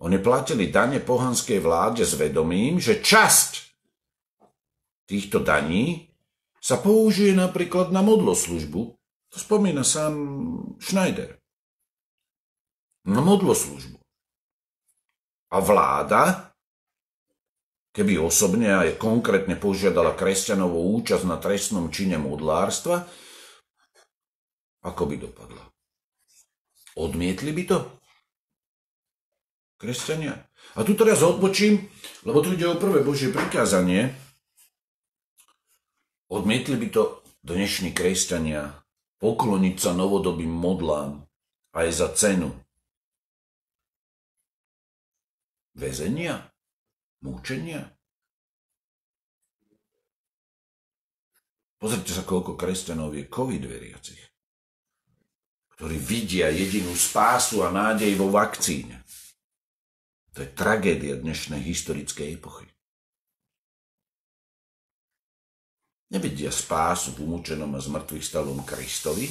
Oni platili dane pohanskej vláde s vedomím, že časť týchto daní sa použije napríklad na modloslužbu. To spomína sám Schneider. Na modloslužbu. A vláda, keby osobne aj konkrétne požiadala kresťanovú účasť na trestnom čine modlárstva, ako by dopadla? Odmietli by to? Kresťania. A tu teraz odbočím, lebo tu ide o prvé Božie prikázanie. Odmietli by to dnešní kresťania pokloniť sa novodobým modlám aj za cenu väzenia, múčenia. Pozrite sa, koľko kresťanov je covid veriacich, ktorí vidia jedinú spásu a nádej vo vakcíne. To je tragédia dnešnej historickej epochy. Nevidia spásu v umúčenom a zmrtvých stalom Kristovi,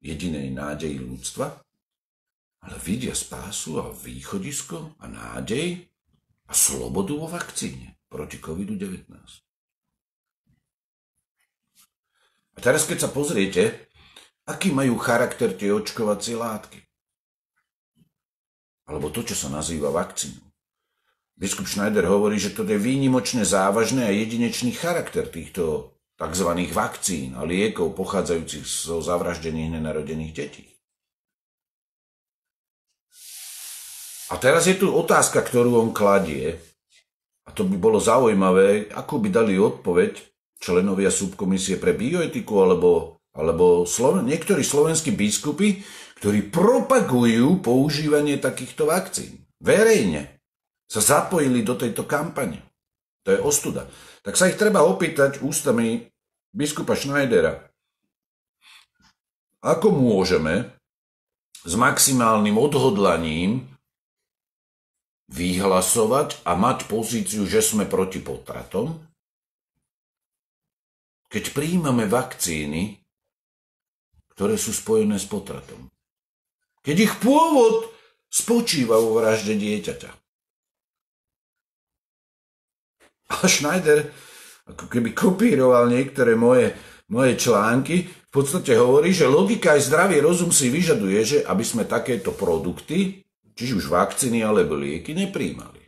jedinej nádeji ľudstva, ale vidia spásu a východisko a nádej a slobodu vo vakcíne proti COVID-19. A teraz, keď sa pozriete, aký majú charakter tie očkovacie látky, alebo to, čo sa nazýva vakcínou. Biskup Schneider hovorí, že to je výnimočne závažný a jedinečný charakter týchto tzv. Vakcín a liekov pochádzajúcich zo zavraždených nenarodených detí. A teraz je tu otázka, ktorú on kladie, a to by bolo zaujímavé, ako by dali odpoveď členovia subkomisie pre bioetiku alebo niektorí slovenskí biskupy, ktorí propagujú používanie takýchto vakcín. Verejne sa zapojili do tejto kampane. To je ostuda. Tak sa ich treba opýtať ústami biskupa Schneidera. Ako môžeme s maximálnym odhodlaním vyhlasovať a mať pozíciu, že sme proti potratom, keď prijímame vakcíny, ktoré sú spojené s potratom. Keď ich pôvod spočíva vo vražde dieťaťa. A Schneider, ako keby kopíroval niektoré moje články, v podstate hovorí, že logika aj zdravý rozum si vyžaduje, že aby sme takéto produkty, čiže už vakcíny alebo lieky, nepríjmali.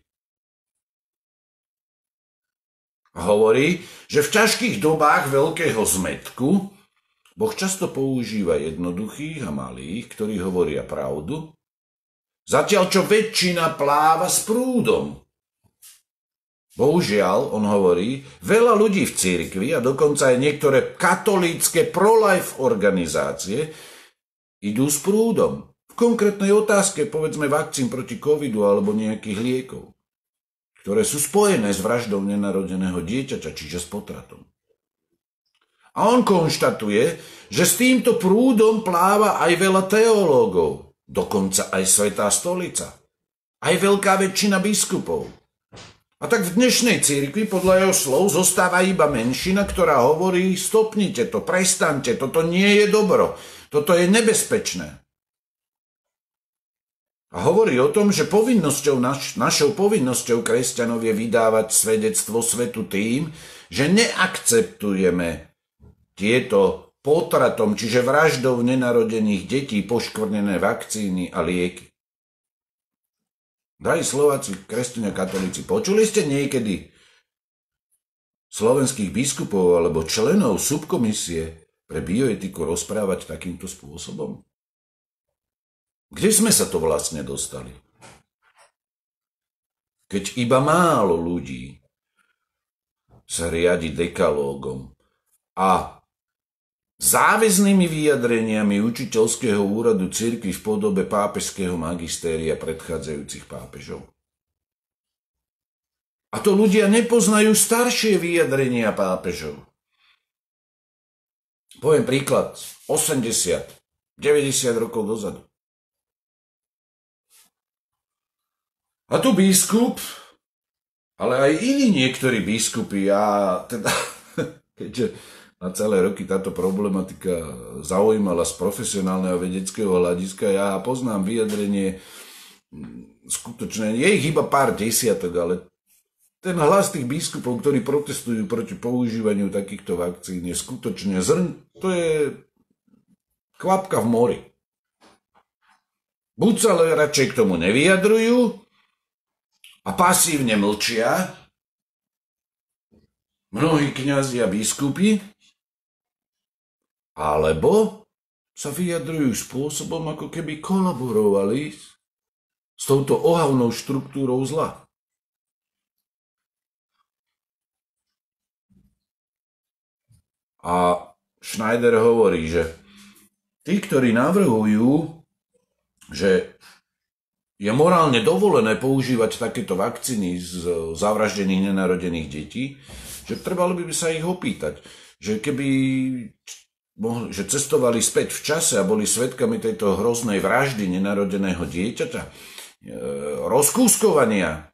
A hovorí, že v ťažkých dobách veľkého zmätku Boh často používa jednoduchých a malých, ktorí hovoria pravdu, zatiaľ čo väčšina pláva s prúdom. Bohužiaľ, on hovorí, veľa ľudí v cirkvi a dokonca aj niektoré katolícke pro-life organizácie idú s prúdom. V konkrétnej otázke, povedzme vakcín proti covidu alebo nejakých liekov, ktoré sú spojené s vraždou nenarodeného dieťaťa, čiže s potratom. A on konštatuje, že s týmto prúdom pláva aj veľa teológov, dokonca aj Svätá stolica, aj veľká väčšina biskupov. A tak v dnešnej cirkvi podľa jeho slov zostáva iba menšina, ktorá hovorí, stopnite to, prestaňte, toto nie je dobro, toto je nebezpečné. A hovorí o tom, že našou povinnosťou kresťanov je vydávať svedectvo svetu tým, že neakceptujeme tieto potratom, čiže vraždou nenarodených detí poškvrnené vakcíny a lieky. Drahí Slováci, kresťania, katolíci, počuli ste niekedy slovenských biskupov alebo členov subkomisie pre bioetiku rozprávať takýmto spôsobom? Kde sme sa to vlastne dostali? Keď iba málo ľudí sa riadi dekalógom a záväznými vyjadreniami učiteľského úradu cirkvi v podobe pápežského magistéria predchádzajúcich pápežov. A to ľudia nepoznajú staršie vyjadrenia pápežov. Poviem príklad, 80, 90 rokov dozadu. A tu biskup, ale aj iní niektorí biskupy, keďže na celé roky táto problematika zaujímala z profesionálneho vedeckého hľadiska, ja poznám vyjadrenie skutočné, je ich iba pár desiatok, ale ten hlas tých biskupov, ktorí protestujú proti používaniu takýchto vakcín, je skutočne to je kvapka v mori. Buď sa radšej k tomu nevyjadrujú, a pasívne mlčia mnohí kňazi a biskupy, alebo sa vyjadrujú spôsobom, ako keby kolaborovali s touto ohavnou štruktúrou zla. A Schneider hovorí, že tí, ktorí navrhujú, že je morálne dovolené používať takéto vakcíny z zavraždených nenarodených detí, že trebalo by sa ich opýtať, že keby že cestovali späť v čase a boli svedkami tejto hroznej vraždy nenarodeného dieťaťa, rozkúskovania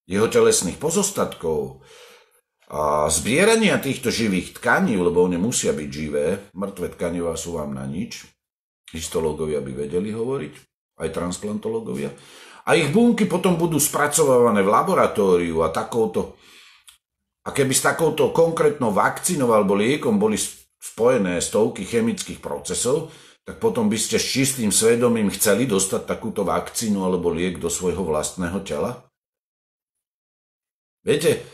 jeho telesných pozostatkov a zbierania týchto živých tkaní, lebo oni musia byť živé, mŕtve tkanivá sú vám na nič, histológovia by vedeli hovoriť, aj transplantológovia, a ich bunky potom budú spracovávané v laboratóriu a keby s takouto konkrétnou vakcínou alebo liekom boli spojené stovky chemických procesov, tak potom by ste s čistým svedomím chceli dostať takúto vakcínu alebo liek do svojho vlastného tela? Viete,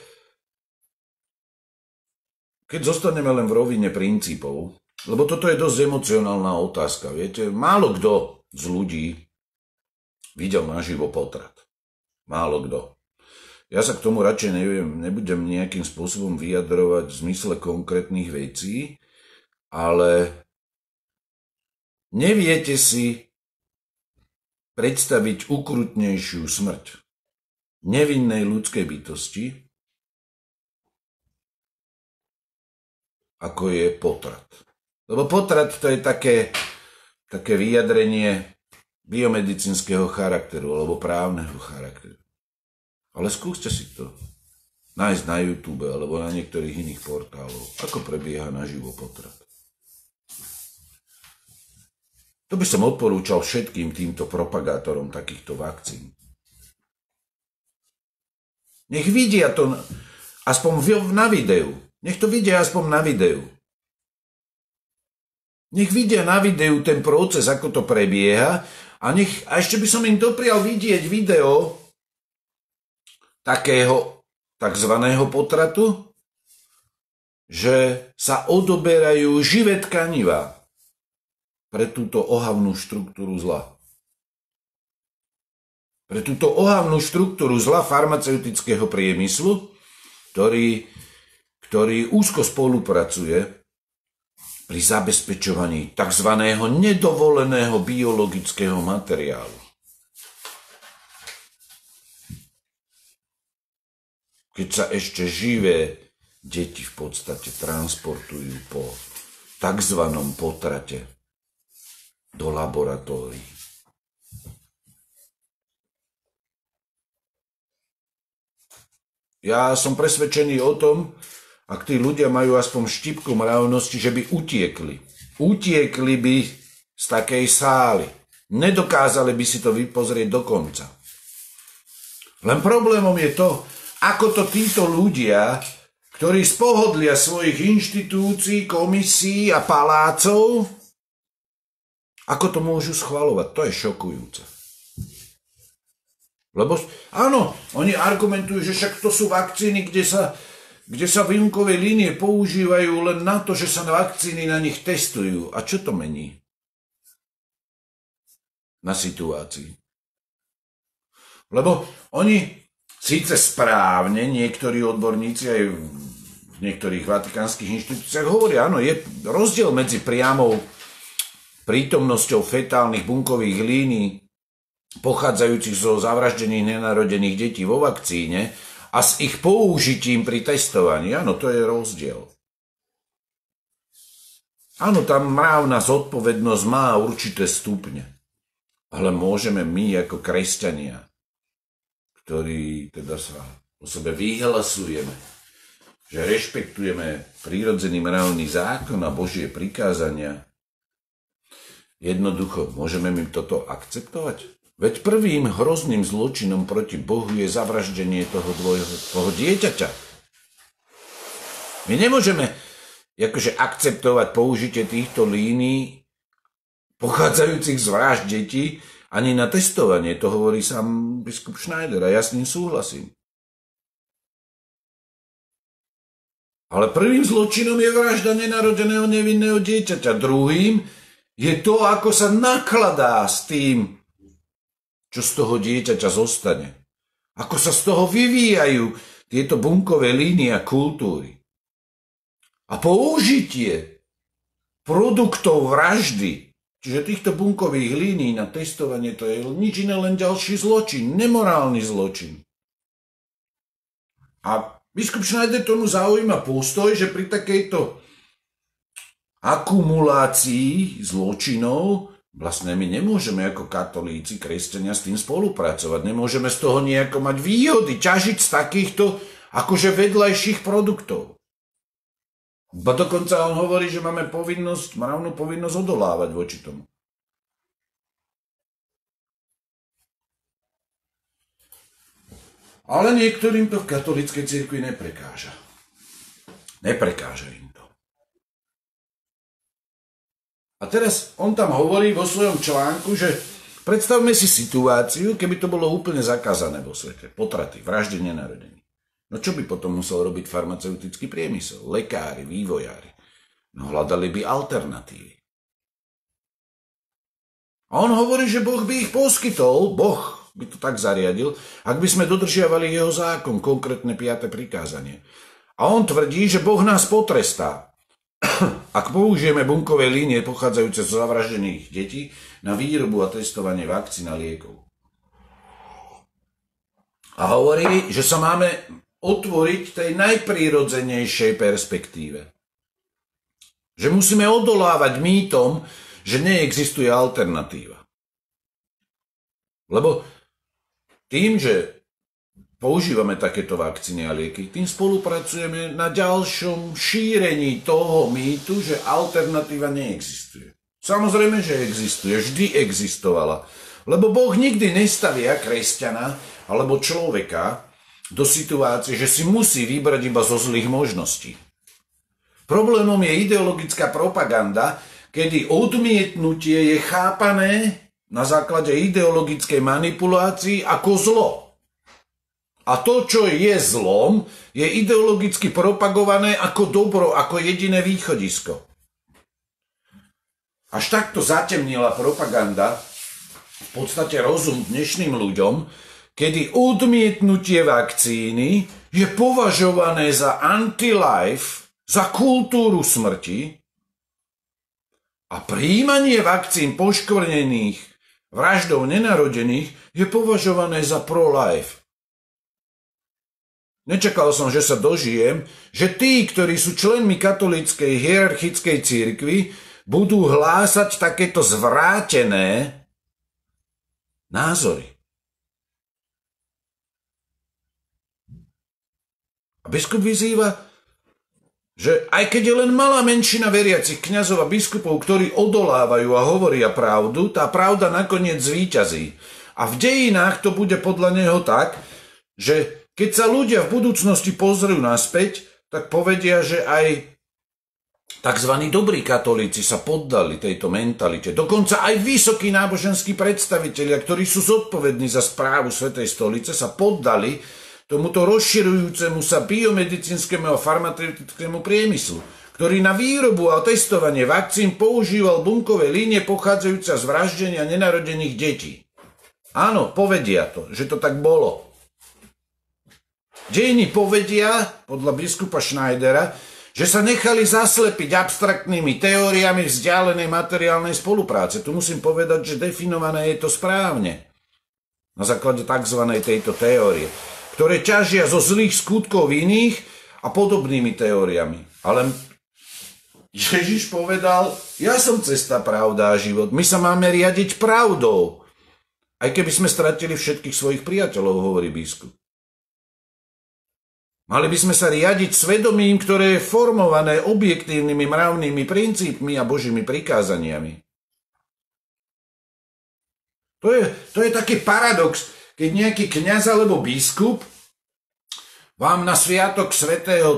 keď zostaneme len v rovine princípov, lebo toto je dosť emocionálna otázka, viete, málo kto z ľudí videl naživo potrat. Málo kto. Ja sa k tomu radšej nebudem nejakým spôsobom vyjadrovať v zmysle konkrétnych vecí, ale neviete si predstaviť ukrutnejšiu smrť nevinnej ľudskej bytosti, ako je potrat. Lebo potrat to je také vyjadrenie biomedicínskeho charakteru alebo právneho charakteru. Ale skúste si to nájsť na YouTube alebo na niektorých iných portáloch, ako prebieha naživo potrat. To by som odporúčal všetkým týmto propagátorom takýchto vakcín. Nech vidia to aspoň na videu. Nech to vidia aspoň na videu. Nech vidia na videu ten proces, ako to prebieha a ešte by som im doprial vidieť video takého takzvaného potratu, že sa odoberajú živé tkanivá pre túto ohavnú štruktúru zla. Pre túto ohavnú štruktúru zla farmaceutického priemyslu, ktorý úzko spolupracuje pri zabezpečovaní tzv. Nedovoleného biologického materiálu. Keď sa ešte živé deti v podstate transportujú po tzv. Potrate do laboratórií. Ja som presvedčený o tom, ak tí ľudia majú aspoň štipku mravnosti, že by utiekli. Utiekli by z takej sály. Nedokázali by si to vypozrieť do konca. Len problémom je to, ako to títo ľudia, ktorí z pohodlia svojich inštitúcií, komisí a palácov, ako to môžu schvaľovať. To je šokujúce. Lebo áno, oni argumentujú, že však to sú vakcíny, kde sa výukové línie používajú len na to, že sa vakcíny na nich testujú. A čo to mení na situácii? Lebo oni síce správne, niektorí odborníci aj v niektorých vatikánskych inštitúciách hovoria, áno, je rozdiel medzi priamou prítomnosťou fetálnych bunkových línií pochádzajúcich zo zavraždených nenarodených detí vo vakcíne a s ich použitím pri testovaní. Áno, to je rozdiel. Áno, tam mravná zodpovednosť má určité stupne. Ale môžeme my ako kresťania, ktorí teda sa o sebe vyhlasujeme, že rešpektujeme prírodzený mravný zákon a Božie prikázania, jednoducho môžeme my toto akceptovať? Veď prvým hrozným zločinom proti Bohu je zavraždenie toho dieťaťa. My nemôžeme akceptovať použitie týchto línií pochádzajúcich z vražd detí ani na testovanie. To hovorí sám biskup Schneider a ja s ním súhlasím. Ale prvým zločinom je vražda nenarodeného nevinného dieťaťa. Druhým je to, ako sa nakladá s tým, čo z toho dieťaťa zostane. Ako sa z toho vyvíjajú tieto bunkové línie a kultúry. A použitie produktov vraždy, čiže týchto bunkových línií na testovanie, to je nič iné, len ďalší zločin, nemorálny zločin. A biskup Schneider tomu zaujíma postoj, že pri takejto akumulácii zločinov vlastne my nemôžeme ako katolíci, kresťania s tým spolupracovať. Nemôžeme z toho nejako mať výhody, ťažiť z takýchto akože vedľajších produktov. Ba dokonca on hovorí, že máme mravnú povinnosť odolávať voči tomu. Ale niektorým to v katolíckej cirkvi neprekáža. Neprekáža im to. A teraz on tam hovorí vo svojom článku, že predstavme si situáciu, keby to bolo úplne zakázané vo svete. Potraty, vraždy nenarodení. No čo by potom musel robiť farmaceutický priemysel? Lekári, vývojári. No hľadali by alternatívy. A on hovorí, že Boh by ich poskytol, Boh by to tak zariadil, ak by sme dodržiavali jeho zákon, konkrétne 5. prikázanie. A on tvrdí, že Boh nás potrestá, ak použijeme bunkové línie pochádzajúce zo zavraždených detí na výrobu a testovanie vakcín a liekov. A hovorí, že sa máme otvoriť tej najprirodzenejšej perspektíve. Že musíme odolávať mýtom, že neexistuje alternatíva. Lebo tým, že používame takéto vakcíny a lieky, tým spolupracujeme na ďalšom šírení toho mýtu, že alternatíva neexistuje. Samozrejme, že existuje, vždy existovala. Lebo Boh nikdy nestavia kresťana alebo človeka do situácie, že si musí vybrať iba zo zlých možností. Problémom je ideologická propaganda, kedy odmietnutie je chápané na základe ideologickej manipulácii ako zlo. A to, čo je zlom, je ideologicky propagované ako dobro, ako jediné východisko. Až takto zatemnila propaganda v podstate rozum dnešným ľuďom, kedy odmietnutie vakcíny je považované za anti-life, za kultúru smrti a prijímanie vakcín poškvrnených vraždou nenarodených je považované za pro-life. Nečakal som, že sa dožijem, že tí, ktorí sú členmi katolíckej hierarchickej cirkvi, budú hlásať takéto zvrátené názory. A biskup vyzýva, že aj keď je len malá menšina veriacich kňazov a biskupov, ktorí odolávajú a hovoria pravdu, tá pravda nakoniec zvíťazí. A v dejinách to bude podľa neho tak, že keď sa ľudia v budúcnosti pozrú naspäť, tak povedia, že aj tzv. Dobrí katolíci sa poddali tejto mentalite. Dokonca aj vysokí náboženskí predstavitelia, ktorí sú zodpovední za správu Svätej stolice, sa poddali tomuto rozširujúcemu sa biomedicínskemu a farmaceutickému priemyslu, ktorý na výrobu a testovanie vakcín používal bunkové línie pochádzajúce z vraždenia nenarodených detí. Áno, povedia to, že to tak bolo. Dejiny povedia, podľa biskupa Schneidera, že sa nechali zaslepiť abstraktnými teóriami vzdialenej materiálnej spolupráce. Tu musím povedať, že definované je to správne. Na základe tzv. Tejto teórie, ktoré ťažia zo zlých skutkov iných a podobnými teóriami. Ale Ježiš povedal, ja som cesta, pravda a život. My sa máme riadiť pravdou. Aj keby sme stratili všetkých svojich priateľov, hovorí biskup. Mali by sme sa riadiť svedomím, ktoré je formované objektívnymi mravnými princípmi a Božími prikázaniami. To je taký paradox, keď nejaký kňaz alebo biskup vám na sviatok svätého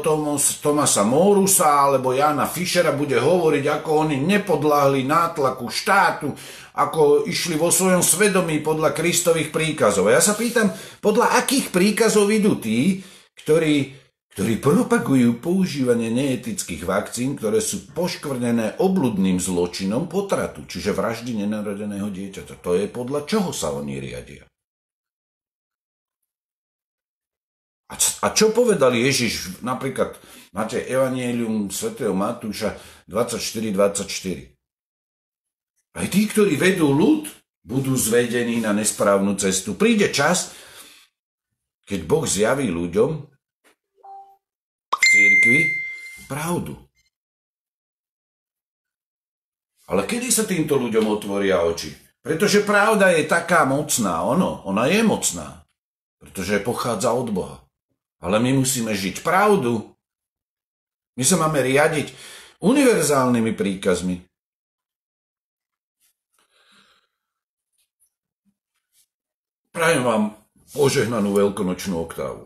Thomasa Morusa alebo Jána Fischera bude hovoriť, ako oni nepodľahli nátlaku štátu, ako išli vo svojom svedomí podľa Kristových príkazov. A ja sa pýtam, podľa akých príkazov idú tí, ktorí ktorí propagujú používanie neetických vakcín, ktoré sú poškvrnené obludným zločinom potratu, čiže vraždy nenarodeného dieťaťa. To je podľa čoho sa oni riadia. A čo povedal Ježiš? Napríklad máte Evangelium svätého Matúša 24:24. Aj tí, ktorí vedú ľud, budú zvedení na nesprávnu cestu. Príde čas, keď Boh zjaví ľuďom v cirkvi pravdu. Ale kedy sa týmto ľuďom otvoria oči? Pretože pravda je taká mocná, ona je mocná, pretože pochádza od Boha. Ale my musíme žiť pravdu. My sa máme riadiť univerzálnymi príkazmi. Prajem vám požehnanú veľkonočnú oktávu.